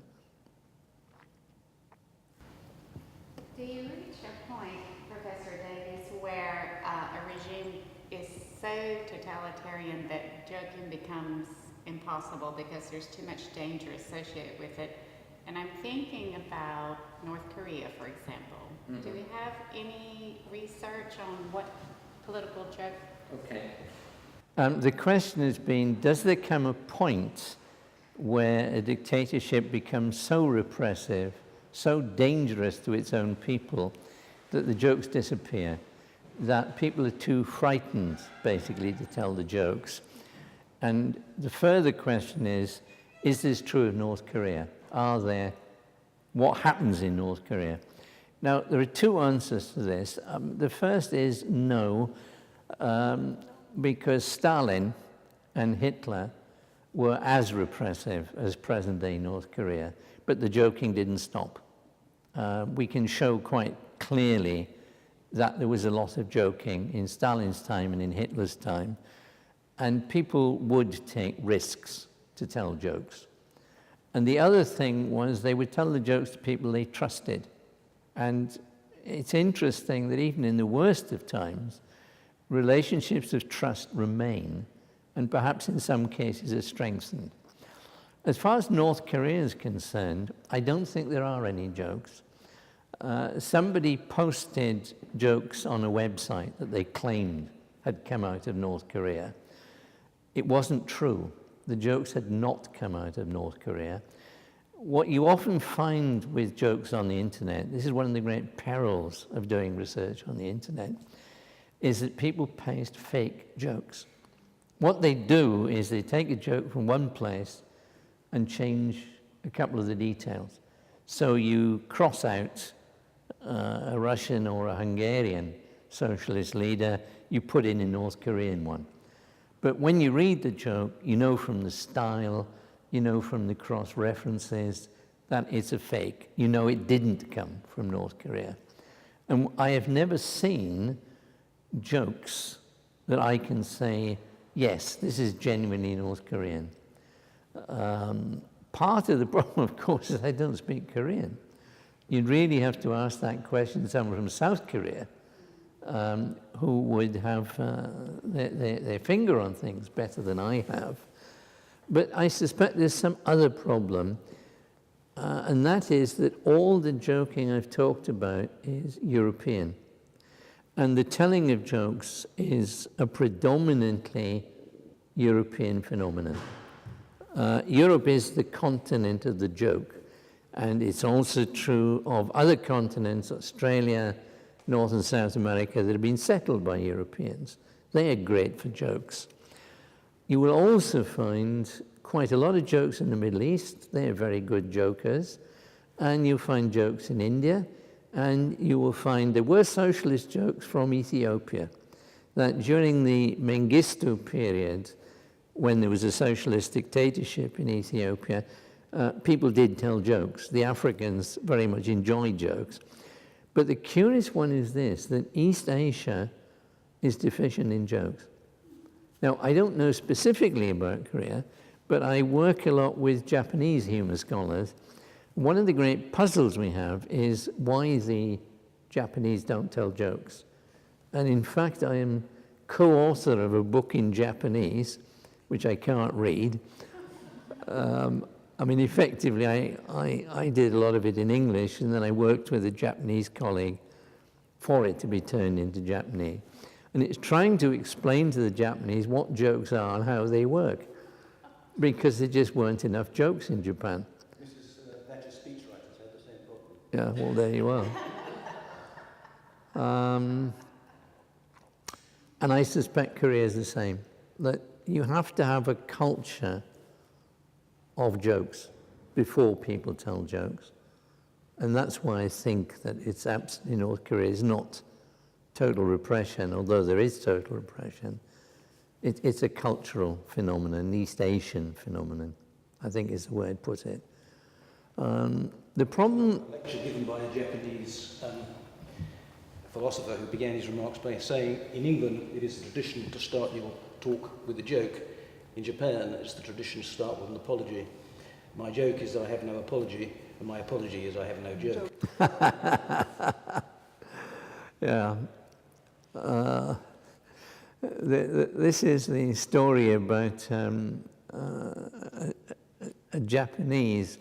Do you reach a point, Professor Davies, where a regime is so totalitarian that joking becomes impossible because there's too much danger associated with it? And I'm thinking about North Korea, for example. Do we have any research on what political joke? Okay. The question has been, does there come a point where a dictatorship becomes so repressive, so dangerous to its own people, that the jokes disappear, that people are too frightened, basically, to tell the jokes? And the further question is this true of North Korea? What happens in North Korea? Now, there are two answers to this. The first is no, because Stalin and Hitler were as repressive as present-day North Korea, but the joking didn't stop. We can show quite clearly that there was a lot of joking in Stalin's time and in Hitler's time, and people would take risks to tell jokes. And the other thing was they would tell the jokes to people they trusted. And it's interesting that even in the worst of times, relationships of trust remain, and perhaps in some cases are strengthened. As far as North Korea is concerned, I don't think there are any jokes. Somebody posted jokes on a website that they claimed had come out of North Korea. It wasn't true. The jokes had not come out of North Korea. What you often find with jokes on the internet, this is one of the great perils of doing research on the internet, is that people paste fake jokes. What they do is they take a joke from one place and change a couple of the details. So you cross out a Russian or a Hungarian socialist leader, you put in a North Korean one. But when you read the joke, you know from the style, you know from the cross-references that it's a fake. You know it didn't come from North Korea. And I have never seen jokes that I can say, yes, this is genuinely North Korean. Part of the problem, of course, is I don't speak Korean. You'd really have to ask that question to someone from South Korea, who would have their finger on things better than I have. But I suspect there's some other problem, and that is that all the joking I've talked about is European. And the telling of jokes is a predominantly European phenomenon. Europe is the continent of the joke, and it's also true of other continents, Australia, North and South America, that have been settled by Europeans. They are great for jokes. You will also find quite a lot of jokes in the Middle East. They are very good jokers. And you'll find jokes in India, and you will find there were socialist jokes from Ethiopia, that during the Mengistu period, when there was a socialist dictatorship in Ethiopia, people did tell jokes. The Africans very much enjoyed jokes. But the curious one is this, that East Asia is deficient in jokes. Now, I don't know specifically about Korea, but I work a lot with Japanese humor scholars. One of the great puzzles we have is why the Japanese don't tell jokes. And in fact, I am co-author of a book in Japanese, which I can't read. I mean, effectively, I did a lot of it in English, and then I worked with a Japanese colleague for it to be turned into Japanese. And it's trying to explain to the Japanese what jokes are and how they work, because there just weren't enough jokes in Japan. Mrs. Thatcher's speechwriters had the same problem. Yeah, well, there you are. And I suspect Korea is the same, that you have to have a culture of jokes before people tell jokes. And that's why I think that it's absolutely North Korea is not total repression, although there is total repression. It's a cultural phenomenon, East Asian phenomenon, I think is the way I'd put it. The problem... A lecture given by a Japanese philosopher who began his remarks by saying, in England, it is the tradition to start your talk with a joke. In Japan, it's the tradition to start with an apology. My joke is that I have no apology, and my apology is I have no joke. Yeah. This is the story about a Japanese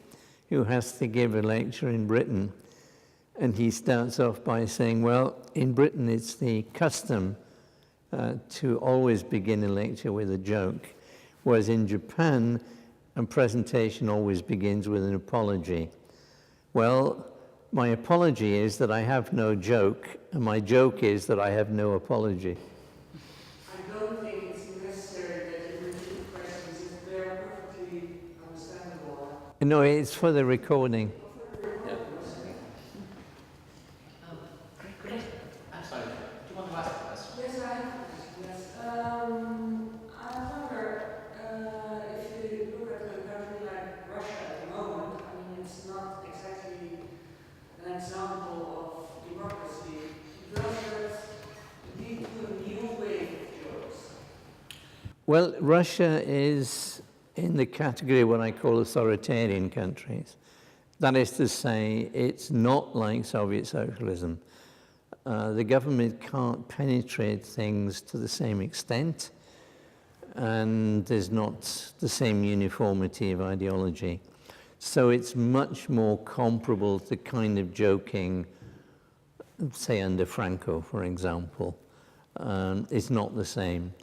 who has to give a lecture in Britain, and he starts off by saying, well, in Britain it's the custom to always begin a lecture with a joke, whereas in Japan, a presentation always begins with an apology. Well, my apology is that I have no joke, and my joke is that I have no apology. I don't think it's necessary that you repeat questions if they are perfectly understandable. No, it's for the recording. I'm sorry, do you want to ask a question? Yes, I have a question, yes. I wonder if you look at a country like Russia at the moment, I mean, it's not exactly an example of democracy. Does that lead to a new wave of jokes? Well, Russia is in the category of what I call authoritarian countries. That is to say, it's not like Soviet socialism. The government can't penetrate things to the same extent, and there's not the same uniformity of ideology. So it's much more comparable to the kind of joking, say under Franco, for example. It's not the same.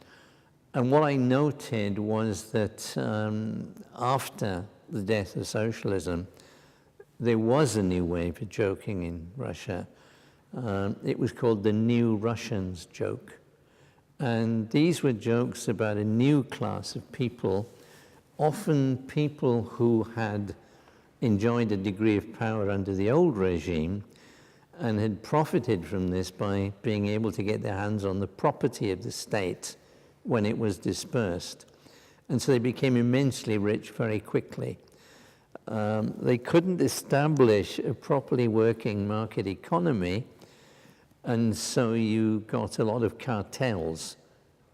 And what I noted was that after the death of socialism, there was a new wave of joking in Russia. It was called the New Russians joke. And these were jokes about a new class of people, often people who had enjoyed a degree of power under the old regime and had profited from this by being able to get their hands on the property of the state when it was dispersed. And so they became immensely rich very quickly. They couldn't establish a properly working market economy, and so you got a lot of cartels.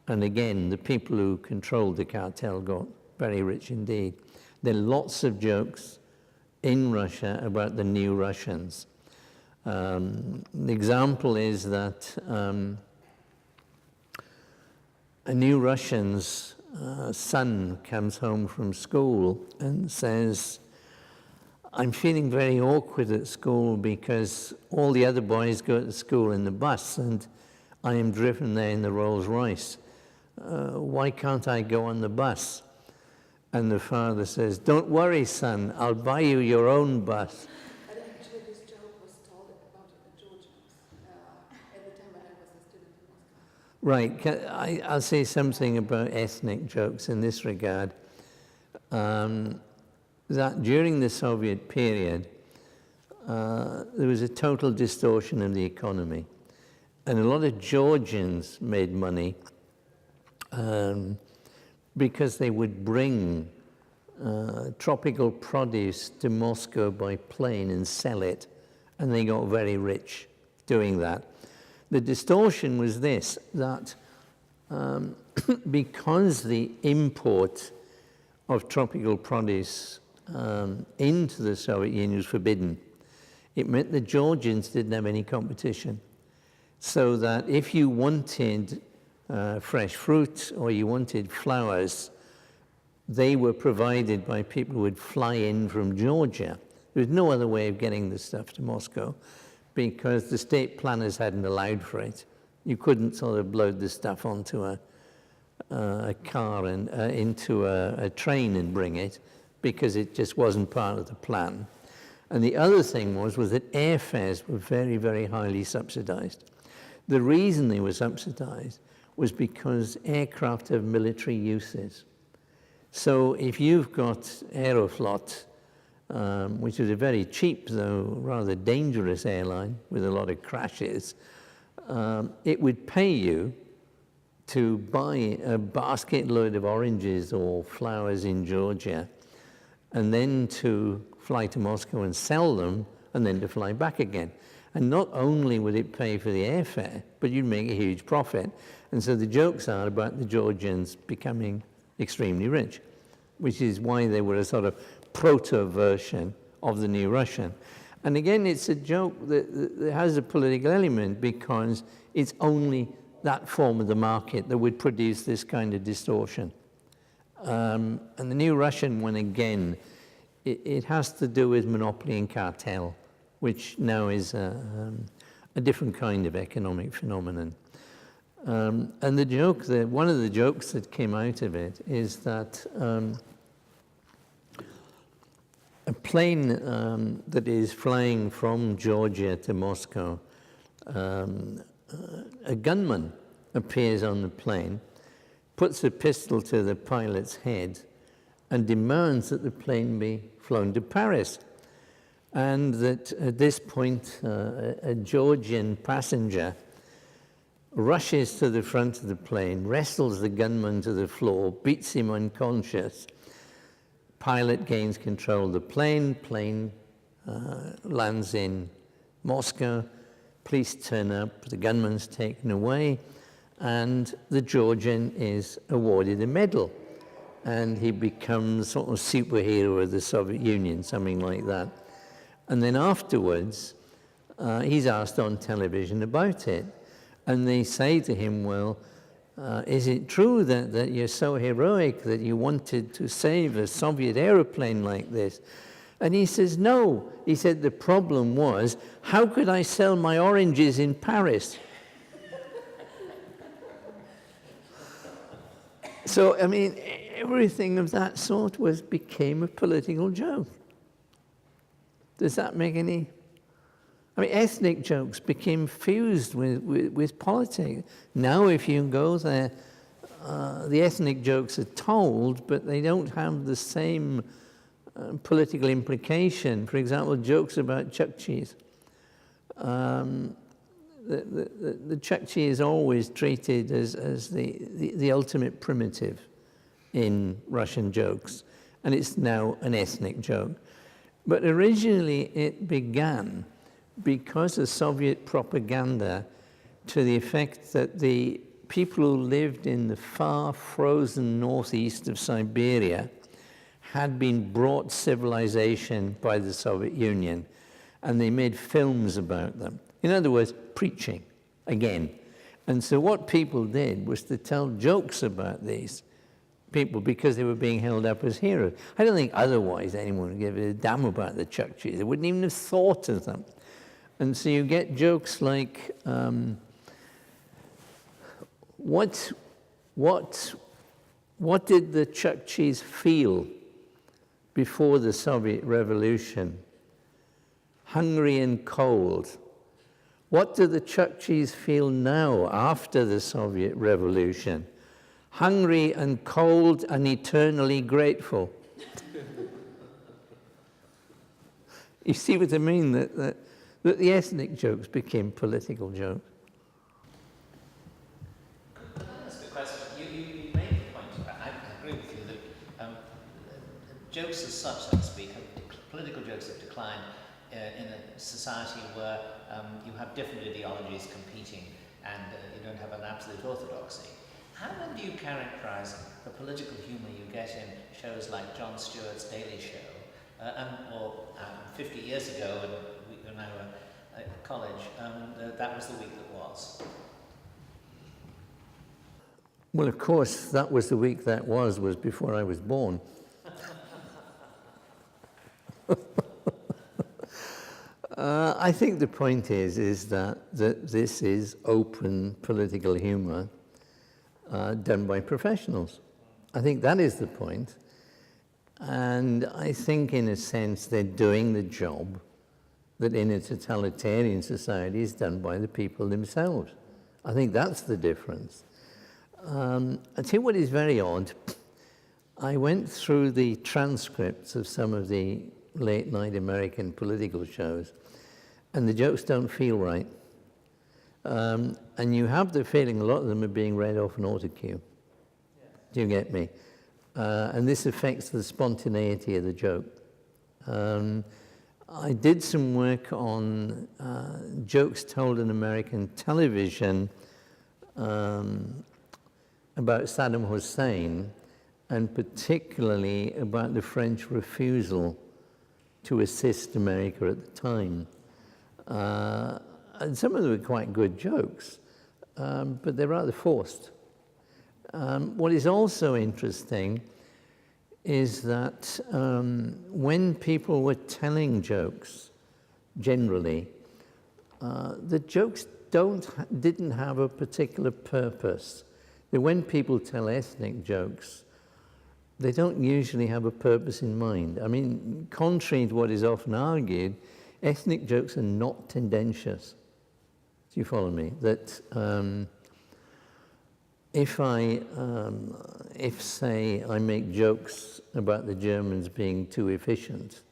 And again, the people who controlled the cartel got very rich indeed. There are lots of jokes in Russia about the New Russians. The example is that a New Russian's son comes home from school and says, I'm feeling very awkward at school because all the other boys go to school in the bus and I am driven there in the Rolls Royce. Why can't I go on the bus? And the father says, don't worry, son, I'll buy you your own bus. And actually this joke was told about the Georgians at the time when I was a student in Moscow. Right, I'll say something about ethnic jokes in this regard. That during the Soviet period, there was a total distortion of the economy. And a lot of Georgians made money because they would bring tropical produce to Moscow by plane and sell it, and they got very rich doing that. The distortion was this, that because the import of tropical produce into the Soviet Union was forbidden, it meant the Georgians didn't have any competition. So that if you wanted fresh fruit or you wanted flowers, they were provided by people who would fly in from Georgia. There was no other way of getting the stuff to Moscow because the state planners hadn't allowed for it. You couldn't sort of load the stuff onto a car and into a train and bring it because it just wasn't part of the plan. And the other thing was that airfares were very, very highly subsidized. The reason they were subsidized was because aircraft have military uses. So if you've got Aeroflot, which is a very cheap, though rather dangerous airline with a lot of crashes, it would pay you to buy a basket load of oranges or flowers in Georgia, and then to fly to Moscow and sell them, and then to fly back again. And not only would it pay for the airfare, but you'd make a huge profit. And so the jokes are about the Georgians becoming extremely rich, which is why they were a sort of proto-version of the New Russian. And again, it's a joke that has a political element because it's only that form of the market that would produce this kind of distortion. And the new Russian one, again, it has to do with monopoly and cartel, which now is a different kind of economic phenomenon. And the joke, one of the jokes that came out of it is that a plane that is flying from Georgia to Moscow, a gunman appears on the plane, puts a pistol to the pilot's head, and demands that the plane be flown to Paris. And that at this point, a Georgian passenger rushes to the front of the plane, wrestles the gunman to the floor, beats him unconscious. Pilot gains control of the plane lands in Moscow, police turn up, the gunman's taken away, and the Georgian is awarded a medal. And he becomes sort of superhero of the Soviet Union, something like that. And then afterwards, he's asked on television about it. And they say to him, well, is it true that you're so heroic that you wanted to save a Soviet aeroplane like this? And he says, no. He said, the problem was, how could I sell my oranges in Paris? So, I mean, everything of that sort became a political joke. Does that make any... I mean, ethnic jokes became fused with politics. Now, if you go there, the ethnic jokes are told, but they don't have the same political implication. For example, jokes about Chukchis. The Chukchi is always treated as the ultimate primitive in Russian jokes, and it's now an ethnic joke. But originally, it began because of Soviet propaganda to the effect that the people who lived in the far frozen northeast of Siberia had been brought civilization by the Soviet Union, and they made films about them. In other words, preaching, again. And so what people did was to tell jokes about these people because they were being held up as heroes. I don't think otherwise anyone would give a damn about the Chukchis. They wouldn't even have thought of them. And so you get jokes like, what did the Chukchis feel before the Soviet Revolution? Hungry and cold. What do the Chukchis feel now after the Soviet Revolution? Hungry and cold and eternally grateful. You see what I mean? That the ethnic jokes became political jokes. That's a good question. You made the point, I agree with you, that jokes as such, so to speak, political jokes have declined in a society where you have different ideologies competing and you don't have an absolute orthodoxy. How then do you characterize the political humor you get in shows like Jon Stewart's Daily Show, or 50 years ago, when I were at college, that was the week that was? Well, of course, that was the week that was before I was born. I think the point is that this is open political humor done by professionals. I think that is the point. And I think, in a sense, they're doing the job that in a totalitarian society is done by the people themselves. I think that's the difference. I tell you what is very odd. I went through the transcripts of some of the late-night American political shows, and the jokes don't feel right. And you have the feeling a lot of them are being read off an auto cue. Yeah. Do you get me? And this affects the spontaneity of the joke. I did some work on jokes told in American television about Saddam Hussein, and particularly about the French refusal to assist America at the time. And some of them were quite good jokes, but they're rather forced. What is also interesting is that when people were telling jokes, generally, the jokes didn't have a particular purpose. When people tell ethnic jokes, they don't usually have a purpose in mind. I mean, contrary to what is often argued, ethnic jokes are not tendentious. Do you follow me? That if say I make jokes about the Germans being too efficient,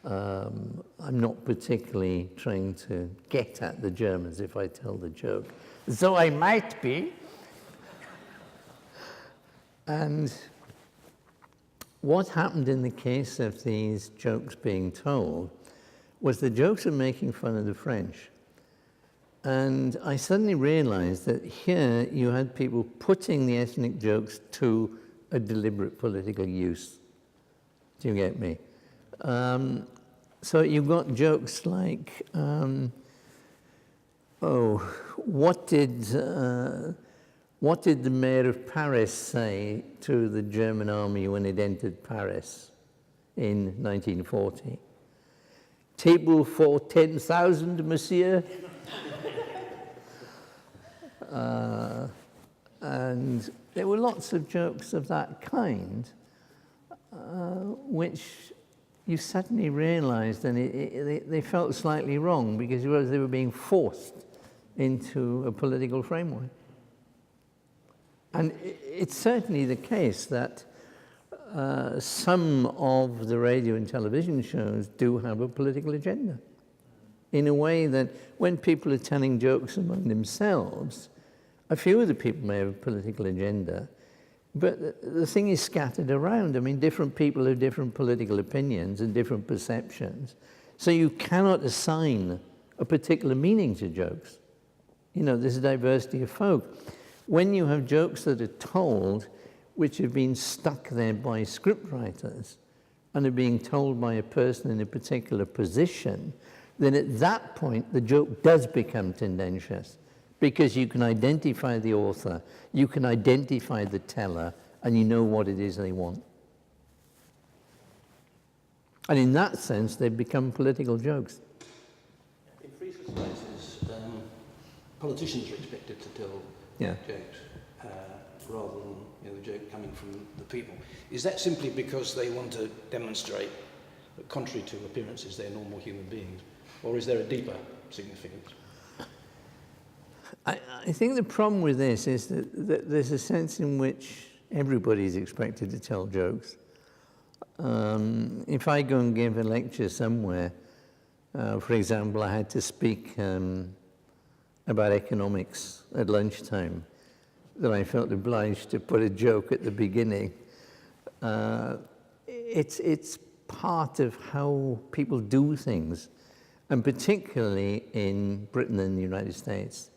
I'm not particularly trying to get at the Germans if I tell the joke, though I might be. And what happened in the case of these jokes being told was the jokes are making fun of the French. And I suddenly realized that here you had people putting the ethnic jokes to a deliberate political use. Do you get me? So you've got jokes like, what did the mayor of Paris say to the German army when it entered Paris in 1940? Table for 10,000, monsieur? And there were lots of jokes of that kind, which you suddenly realized, and they felt slightly wrong because they were being forced into a political framework. And it's certainly the case that some of the radio and television shows do have a political agenda, in a way that when people are telling jokes among themselves, a few of the people may have a political agenda, but the thing is scattered around. I mean, different people have different political opinions and different perceptions, so you cannot assign a particular meaning to jokes. You know, there's a diversity of folk. When you have jokes that are told which have been stuck there by scriptwriters and are being told by a person in a particular position, then at that point the joke does become tendentious, because you can identify the author, you can identify the teller, and you know what it is they want. And in that sense, they've become political jokes. In free societies, politicians are expected to tell jokes rather than the joke coming from the people. Is that simply because they want to demonstrate that, contrary to appearances, they're normal human beings? Or is there a deeper significance? I think the problem with this is that there's a sense in which everybody is expected to tell jokes. If I go and give a lecture somewhere, for example, I had to speak about economics at lunchtime, that I felt obliged to put a joke at the beginning. It's part of how people do things, and particularly in Britain and the United States.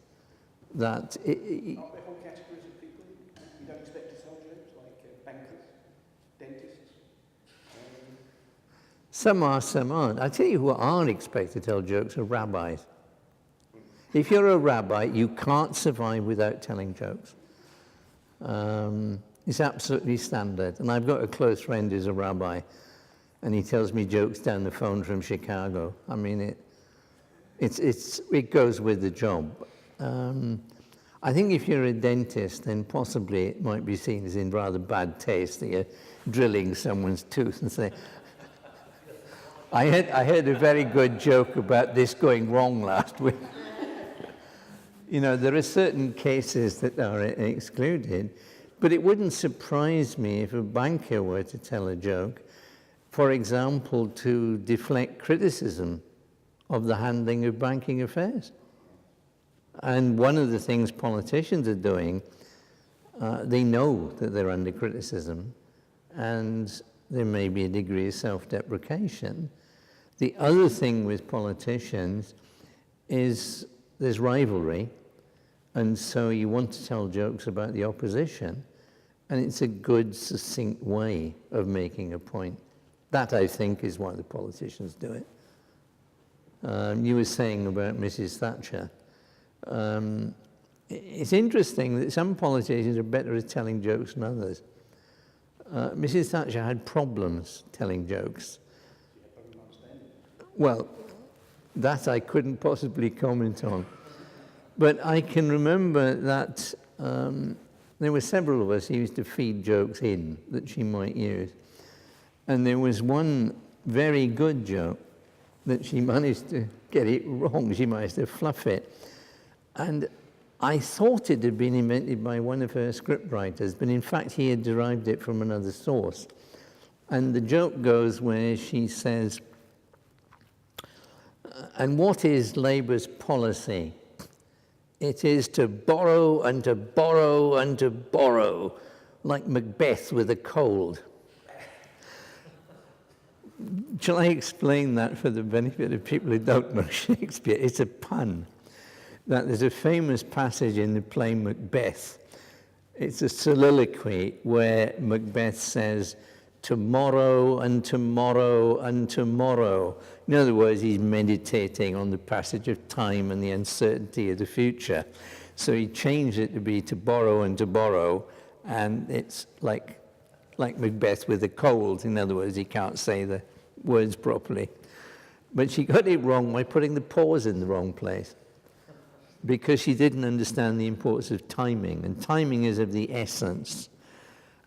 That Aren't there whole categories of people you don't expect to tell jokes, like bankers, dentists? Some are, some aren't. I tell you who aren't expected to tell jokes are rabbis. If you're a rabbi, you can't survive without telling jokes. It's absolutely standard. And I've got a close friend who's a rabbi, and he tells me jokes down the phone from Chicago. I mean, it goes with the job. I think if you're a dentist, then possibly it might be seen as in rather bad taste that you're drilling someone's tooth and say, I heard a very good joke about this going wrong last week. You know, there are certain cases that are excluded, but it wouldn't surprise me if a banker were to tell a joke, for example, to deflect criticism of the handling of banking affairs. And one of the things politicians are doing, they know that they're under criticism, and there may be a degree of self-deprecation. The other thing with politicians is there's rivalry, and so you want to tell jokes about the opposition, and it's a good, succinct way of making a point. That, I think, is why the politicians do it. You were saying about Mrs. Thatcher. It's interesting that some politicians are better at telling jokes than others. Mrs. Thatcher had problems telling jokes. Well, that I couldn't possibly comment on. But I can remember that there were several of us who used to feed jokes in that she might use. And there was one very good joke that she managed to get it wrong. She managed to fluff it. And I thought it had been invented by one of her scriptwriters, but in fact he had derived it from another source. And the joke goes where she says, and what is Labour's policy? It is to borrow and to borrow and to borrow, like Macbeth with a cold. Shall I explain that for the benefit of people who don't know Shakespeare? It's a pun. That there's a famous passage in the play Macbeth. It's a soliloquy where Macbeth says, tomorrow and tomorrow and tomorrow. In other words, he's meditating on the passage of time and the uncertainty of the future. So he changed it to be to borrow and to borrow, and it's like Macbeth with a cold. In other words, he can't say the words properly. But she got it wrong by putting the pause in the wrong place, because she didn't understand the importance of timing, and timing is of the essence.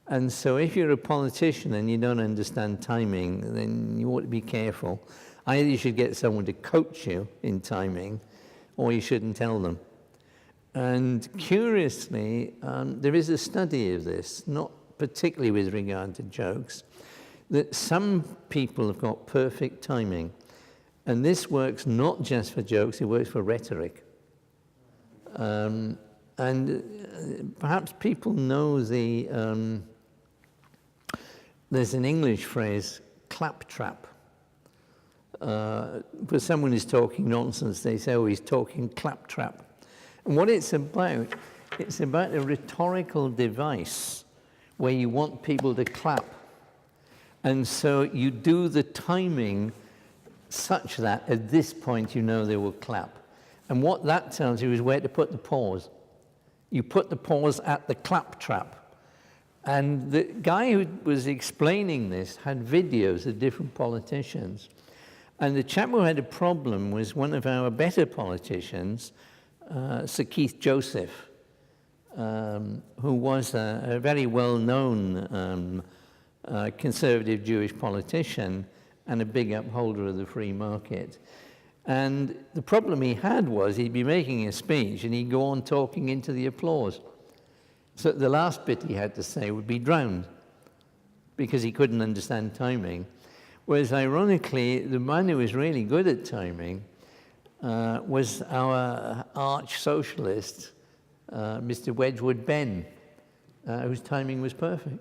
And so if you're a politician and you don't understand timing, then you ought to be careful. Either you should get someone to coach you in timing, or you shouldn't tell them. And curiously, there is a study of this, not particularly with regard to jokes, that some people have got perfect timing. And this works not just for jokes, it works for rhetoric. And perhaps people know there's an English phrase, claptrap. For someone who's talking nonsense, they say, oh, he's talking claptrap. And what it's about a rhetorical device where you want people to clap. And so you do the timing such that at this point you know they will clap. And what that tells you is where to put the pause. You put the pause at the claptrap. And the guy who was explaining this had videos of different politicians. And the chap who had a problem was one of our better politicians, Sir Keith Joseph, who was a very well-known conservative Jewish politician and a big upholder of the free market. And the problem he had was he'd be making a speech and he'd go on talking into the applause. So the last bit he had to say would be drowned because he couldn't understand timing. Whereas ironically, the man who was really good at timing was our arch socialist, Mr. Wedgwood Ben, whose timing was perfect.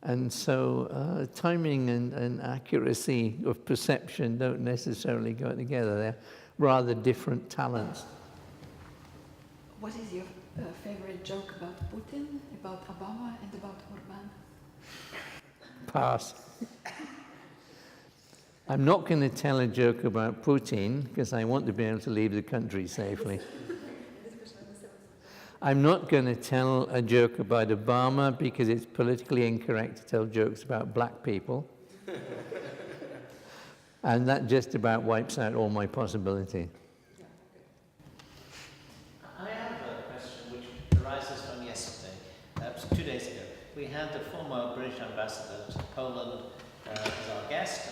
And so timing and accuracy of perception don't necessarily go together. They're rather different talents. What is your favorite joke about Putin, about Obama, and about Orban? Pass. I'm not going to tell a joke about Putin because I want to be able to leave the country safely. I'm not going to tell a joke about Obama because it's politically incorrect to tell jokes about black people. And that just about wipes out all my possibility. I have a question which arises from yesterday, 2 days ago. We had the former British ambassador to Poland as our guest,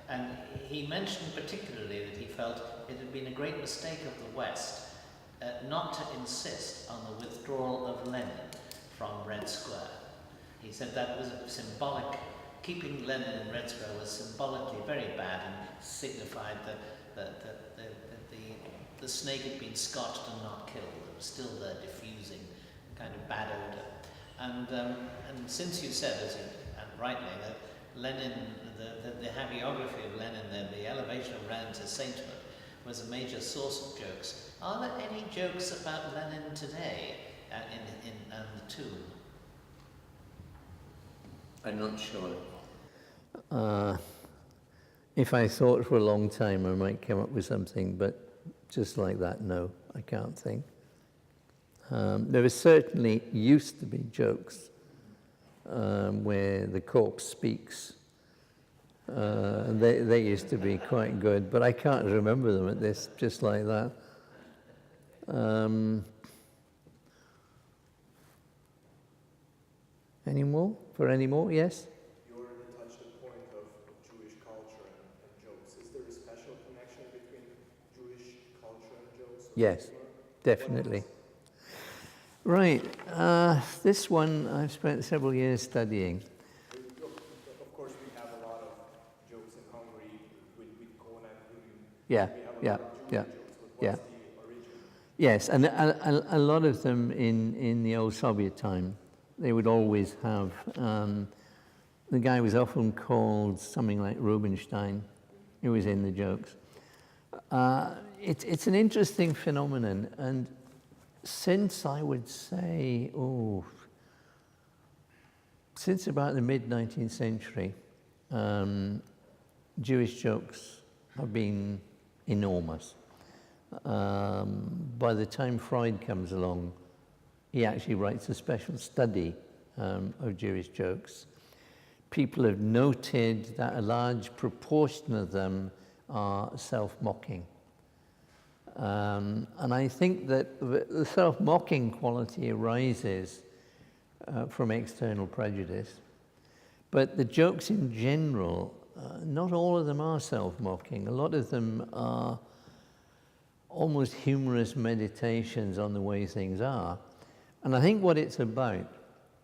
and he mentioned particularly that he felt it had been a great mistake of the West not to insist on the withdrawal of Lenin from Red Square. He said that was a symbolic, keeping Lenin in Red Square was symbolically very bad and signified that the snake had been scotched and not killed. It was still there diffusing a kind of bad odor. And since you said, and rightly, that Lenin, the hagiography of Lenin, the elevation of Lenin to sainthood, was a major source of jokes. Are there any jokes about Lenin today in the tomb? I'm not sure. If I thought for a long time, I might come up with something, but just like that, no, I can't think. There was certainly used to be jokes where the corpse speaks. They used to be quite good, but I can't remember them at this, just like that. Any more? For any more? Yes? You already touched the point of Jewish culture and jokes. Is there a special connection between Jewish culture and jokes? Yes, definitely. Right. This one I've spent several years studying. Of course, we have a lot of jokes in Hungary with Conan. Yeah, We have a lot of Jewish jokes, but what's the origin? Yes, and a lot of them in the old Soviet time. They would always have, the guy was often called something like Rubinstein, who was in the jokes. It's an interesting phenomenon, and since I would say, since about the mid-19th century, Jewish jokes have been enormous. By the time Freud comes along, he actually writes a special study of Jewish jokes. People have noted that a large proportion of them are self-mocking. And I think that the self-mocking quality arises from external prejudice. But the jokes in general, not all of them are self-mocking. A lot of them are almost humorous meditations on the way things are. And I think what it's about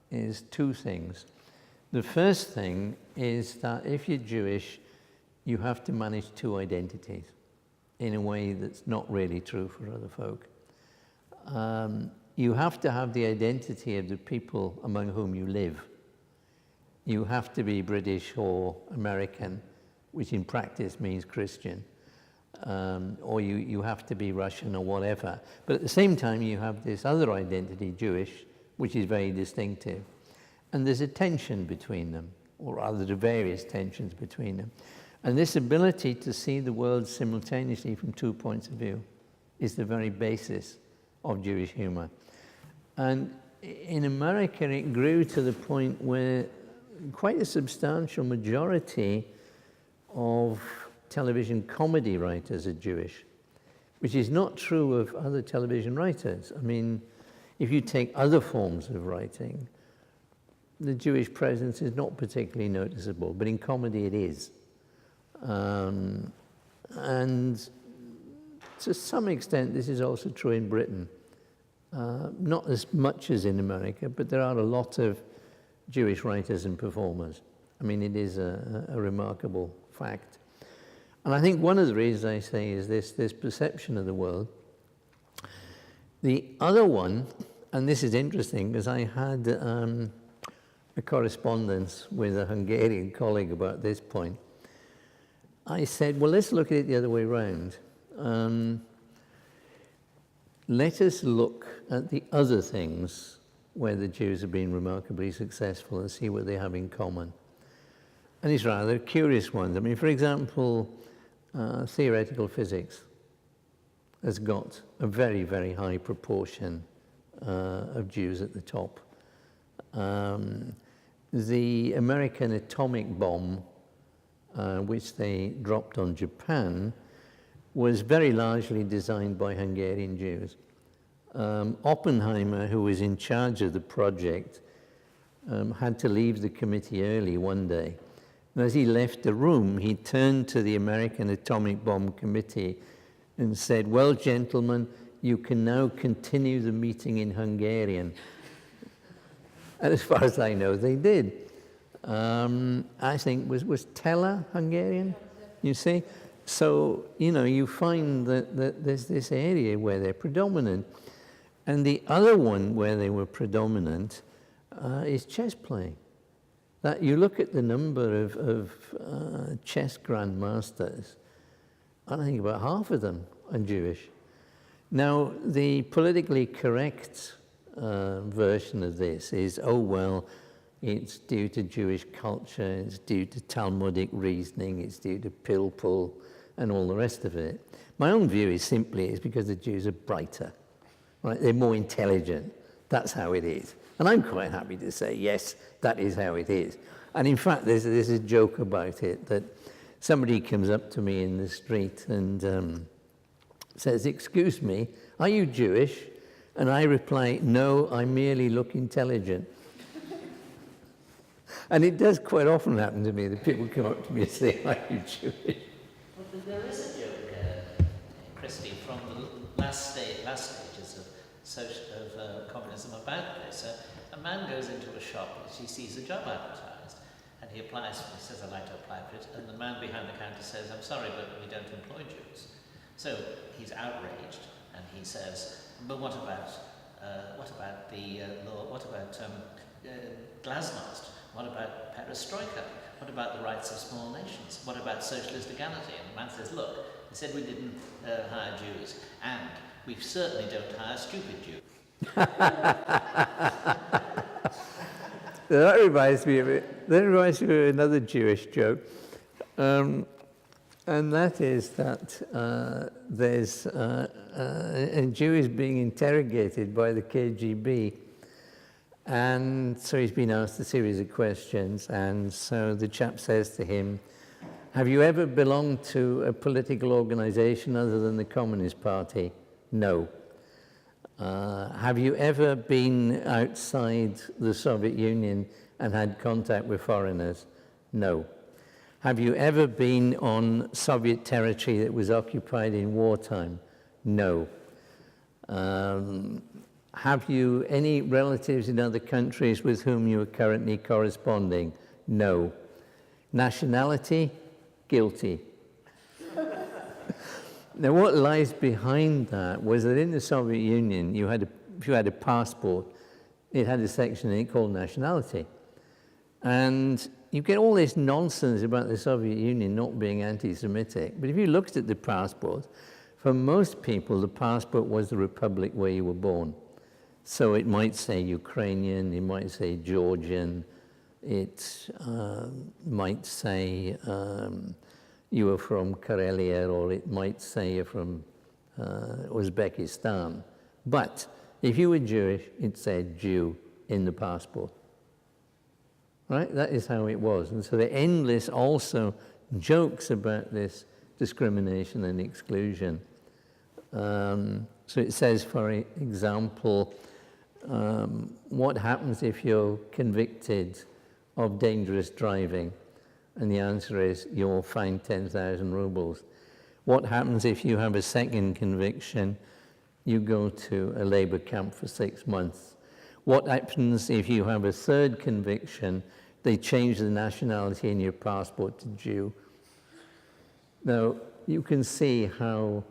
is two things. The first thing is that if you're Jewish, you have to manage two identities in a way that's not really true for other folk. You have to have the identity of the people among whom you live. You have to be British or American, which in practice means Christian. Or you have to be Russian or whatever. But at the same time, you have this other identity, Jewish, which is very distinctive. And there's a tension between them, or rather the various tensions between them. And this ability to see the world simultaneously from 2 points of view is the very basis of Jewish humor. And in America, it grew to the point where quite a substantial majority of television comedy writers are Jewish, which is not true of other television writers. I mean, if you take other forms of writing, the Jewish presence is not particularly noticeable, but in comedy it is. And to some extent, this is also true in Britain. Not as much as in America, but there are a lot of Jewish writers and performers. I mean, it is a remarkable fact. And I think one of the reasons I say is this perception of the world. The other one, and this is interesting, because I had a correspondence with a Hungarian colleague about this point. I said, well, let's look at it the other way around. Let us look at the other things where the Jews have been remarkably successful and see what they have in common. And it's rather curious ones. I mean, for example, theoretical physics has got a very, very high proportion of Jews at the top. The American atomic bomb, which they dropped on Japan, was very largely designed by Hungarian Jews. Oppenheimer, who was in charge of the project, had to leave the committee early one day. And as he left the room, he turned to the American Atomic Bomb Committee and said, well, gentlemen, you can now continue the meeting in Hungarian. And as far as I know, they did. I think, was Teller Hungarian? You see? So, you know, you find that there's this area where they're predominant. And the other one where they were predominant is chess playing. That you look at the number of chess grandmasters, and I think about half of them are Jewish. Now, the politically correct version of this is, oh, well, it's due to Jewish culture, it's due to Talmudic reasoning, it's due to pilpul and all the rest of it. My own view is simply it's because the Jews are brighter, right? They're more intelligent. That's how it is. And I'm quite happy to say, yes, that is how it is. And in fact, there's a joke about it, that somebody comes up to me in the street and says, "Excuse me, are you Jewish?" And I reply, "No, I merely look intelligent." And it does quite often happen to me that people come up to me and say, "Are you Jewish?" Well, there is a joke, Christie, from the last stages of communism about this. A man goes into a shop, he sees a job advertised, and he applies for it. He says, "I'd like to apply for it," and the man behind the counter says, "I'm sorry, but we don't employ Jews." So he's outraged, and he says, "But what about the law? What about glasnost? What about perestroika? What about the rights of small nations? What about socialist equality?" And the man says, "Look, they said we didn't hire Jews, and we certainly don't hire stupid Jews." That reminds me of another Jewish joke. And that is that there's a Jew is being interrogated by the KGB, and so he's been asked a series of questions, and so the chap says to him, "Have you ever belonged to a political organization other than the Communist Party?" "No." "Have you ever been outside the Soviet Union and had contact with foreigners?" "No." "Have you ever been on Soviet territory that was occupied in wartime?" "No." "Have you any relatives in other countries with whom you are currently corresponding?" "No." "Nationality?" "Guilty." Now, what lies behind that was that in the Soviet Union, if you had a passport, it had a section in it called nationality. And you get all this nonsense about the Soviet Union not being anti-Semitic, but if you looked at the passport, for most people, the passport was the republic where you were born. So it might say Ukrainian, it might say Georgian, it might say you were from Karelia, or it might say you're from Uzbekistan. But if you were Jewish, it said Jew in the passport. Right? That is how it was. And so there are endless also jokes about this discrimination and exclusion. So it says, for example, what happens if you're convicted of dangerous driving? And the answer is, you're fined 10,000 rubles. What happens if you have a second conviction? You go to a labor camp for 6 months. What happens if you have a third conviction? They change the nationality in your passport to Jew. Now, you can see how,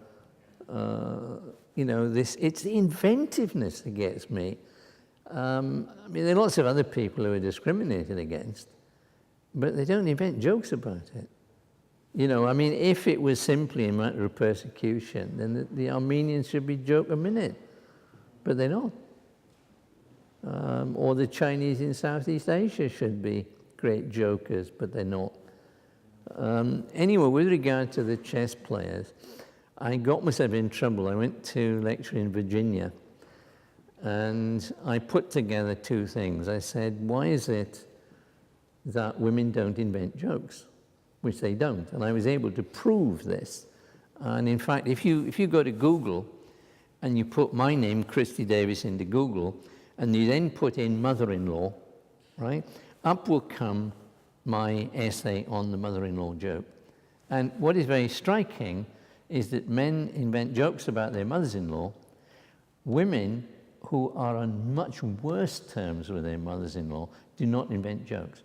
it's the inventiveness that gets me. I mean, there are lots of other people who are discriminated against, but they don't invent jokes about it. If it was simply a matter of persecution, then the Armenians should be joked a minute, but they're not. Or the Chinese in Southeast Asia should be great jokers, but they're not. Anyway, with regard to the chess players, I got myself in trouble. I went to lecture in Virginia, and I put together two things. I said, why is it that women don't invent jokes? Which they don't. And I was able to prove this. And in fact, if you go to Google and you put my name, Christie Davies, into Google, and you then put in mother-in-law, right, up will come my essay on the mother-in-law joke. And what is very striking is that men invent jokes about their mothers-in-law. Women who are on much worse terms with their mothers-in-law do not invent jokes,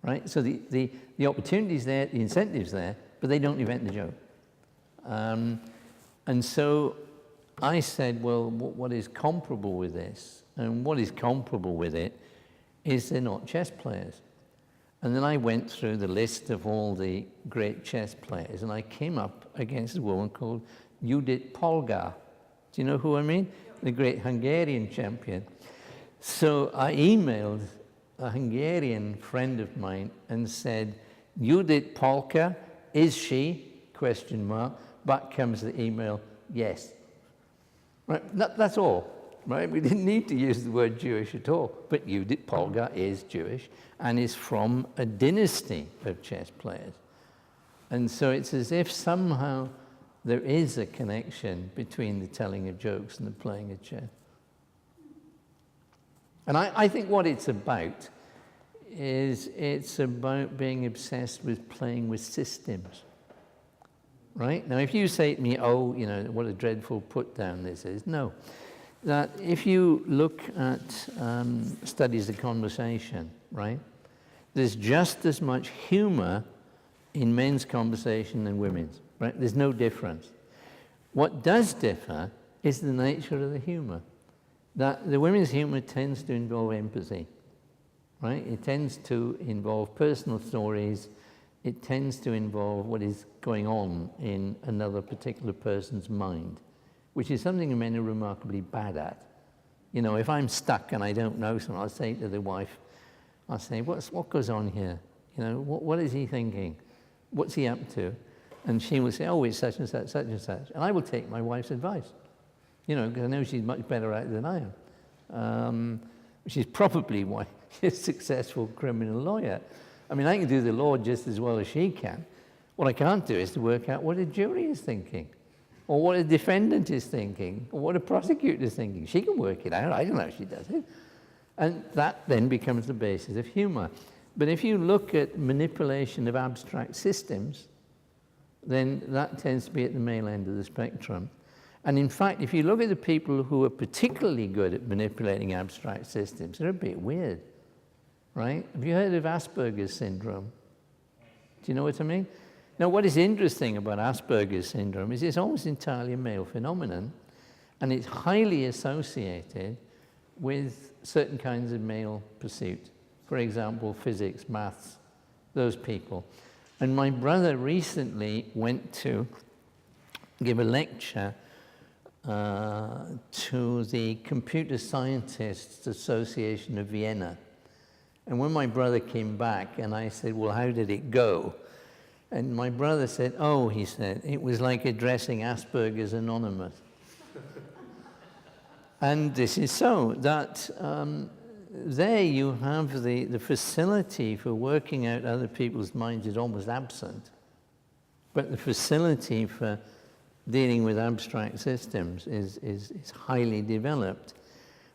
right? So the opportunity's there, the incentive's there, but they don't invent the joke. And so I said, well, what is comparable with this? And what is comparable with it is they're not chess players. And then I went through the list of all the great chess players, and I came up against a woman called Judith Polgar. Do you know who I mean? The great Hungarian champion. So I emailed a Hungarian friend of mine and said, Judith Polka, is she? Question mark. Back comes the email, yes. Right, that's all. Right? We didn't need to use the word Jewish at all. But Judith Polka is Jewish and is from a dynasty of chess players. And so it's as if somehow there is a connection between the telling of jokes and the playing of chess. And I think what it's about is it's about being obsessed with playing with systems. Right? Now, if you say to me, oh, you know, what a dreadful put down this is, no. That if you look at studies of conversation, right, there's just as much humor in men's conversation than women's, right? There's no difference. What does differ is the nature of the humor. That the women's humor tends to involve empathy, right? It tends to involve personal stories. It tends to involve what is going on in another particular person's mind, which is something men are remarkably bad at. You know, if I'm stuck and I don't know something, I'll say to the wife, I'll say, what goes on here? You know, what is he thinking? What's he up to? And she will say, oh, it's such and such, such and such. And I will take my wife's advice, you know, because I know she's much better at it than I am, which is probably why she's a successful criminal lawyer. I mean, I can do the law just as well as she can. What I can't do is to work out what a jury is thinking, or what a defendant is thinking, or what a prosecutor is thinking. She can work it out. I don't know how she does it. And that then becomes the basis of humor. But if you look at manipulation of abstract systems, then that tends to be at the male end of the spectrum. And in fact, if you look at the people who are particularly good at manipulating abstract systems, they're a bit weird, right? Have you heard of Asperger's syndrome? Do you know what I mean? Now, what is interesting about Asperger's syndrome is it's almost entirely a male phenomenon, and it's highly associated with certain kinds of male pursuit. For example, physics, maths, those people. And my brother recently went to give a lecture to the Computer Scientists Association of Vienna. And when my brother came back and I said, well, how did it go? And my brother said, oh, he said, it was like addressing Asperger's Anonymous. And this is so, that there you have the facility for working out other people's minds is almost absent. But the facility for dealing with abstract systems is highly developed.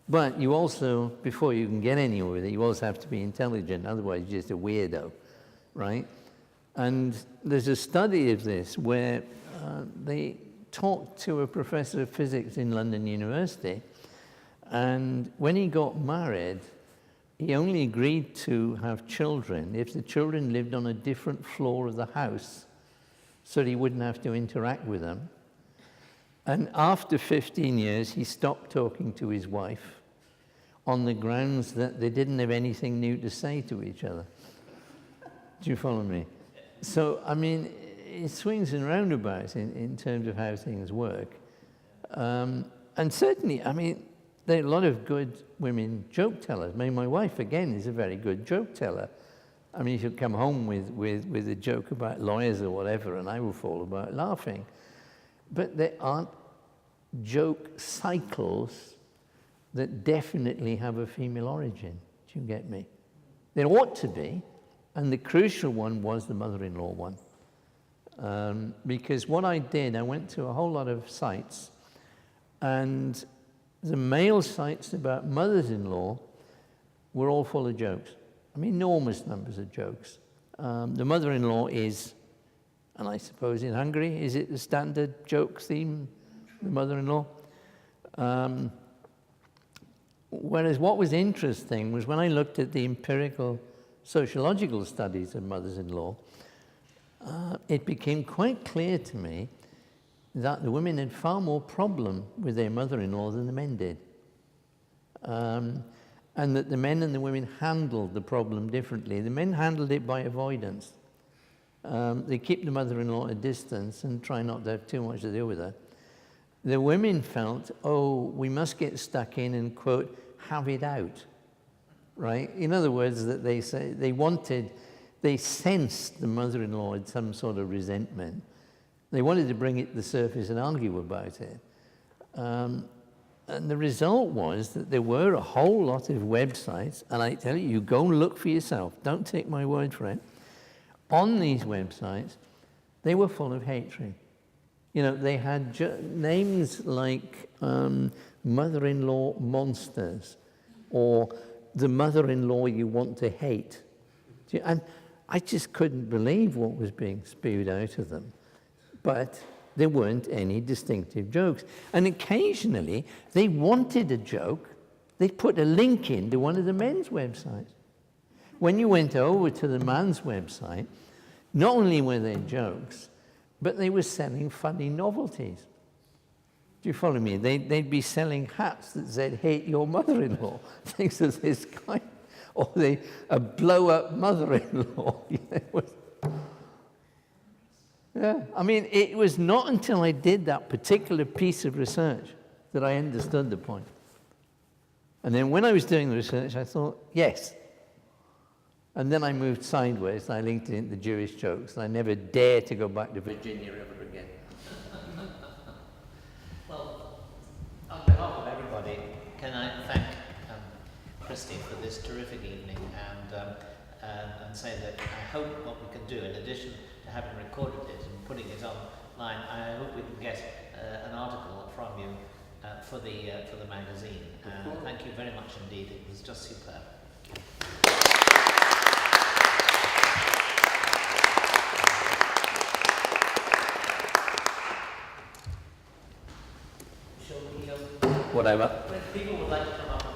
But you also, before you can get anywhere with it, you also have to be intelligent, otherwise you're just a weirdo, right? And there's a study of this where they talked to a professor of physics in London University, and when he got married, he only agreed to have children if the children lived on a different floor of the house so that he wouldn't have to interact with them. And after 15 years, he stopped talking to his wife on the grounds that they didn't have anything new to say to each other. Do you follow me? So, I mean, it swings and roundabouts in terms of how things work. And certainly, I mean, there are a lot of good women joke tellers. I mean, my wife, again, is a very good joke teller. I mean, she'll come home with a joke about lawyers or whatever, and I will fall about laughing. But there aren't joke cycles that definitely have a female origin. Do you get me? There ought to be, and the crucial one was the mother-in-law one. Because what I did, I went to a whole lot of sites, and the male sites about mothers-in-law were all full of jokes. I mean, enormous numbers of jokes. The mother-in-law is, and I suppose in Hungary, is it the standard joke theme, the mother-in-law? Whereas what was interesting was when I looked at the empirical sociological studies of mothers-in-law, it became quite clear to me that the women had far more problem with their mother-in-law than the men did. And that the men and the women handled the problem differently. The men handled it by avoidance. They keep the mother-in-law at a distance and try not to have too much to do with her. The women felt, oh, we must get stuck in and, quote, have it out, right? In other words, that they say they sensed the mother-in-law had some sort of resentment. They wanted to bring it to the surface and argue about it. And the result was that there were a whole lot of websites, and I tell you, you go and look for yourself, don't take my word for it. On these websites, they were full of hatred. You know, they had names like mother-in-law monsters, or the mother-in-law you want to hate. And I just couldn't believe what was being spewed out of them. But there weren't any distinctive jokes. And occasionally, they wanted a joke, they'd put a link into one of the men's websites. When you went over to the man's website, not only were there jokes, but they were selling funny novelties. Do you follow me? They'd be selling hats that said, "Hate your mother-in-law," things of this kind. Or a blow-up mother-in-law. Yeah, I mean, it was not until I did that particular piece of research that I understood the point. And then when I was doing the research, I thought, yes. And then I moved sideways, and I linked it into Jewish jokes, and I never dared to go back to Virginia ever again. Well, on behalf of everybody, can I thank Christie for this terrific evening, and say that I hope what we can do, in addition to having recorded it and putting it online, I hope we can get an article from you for the magazine. Thank you very much indeed. It was just superb. Shall we? Whatever. If people would like to come up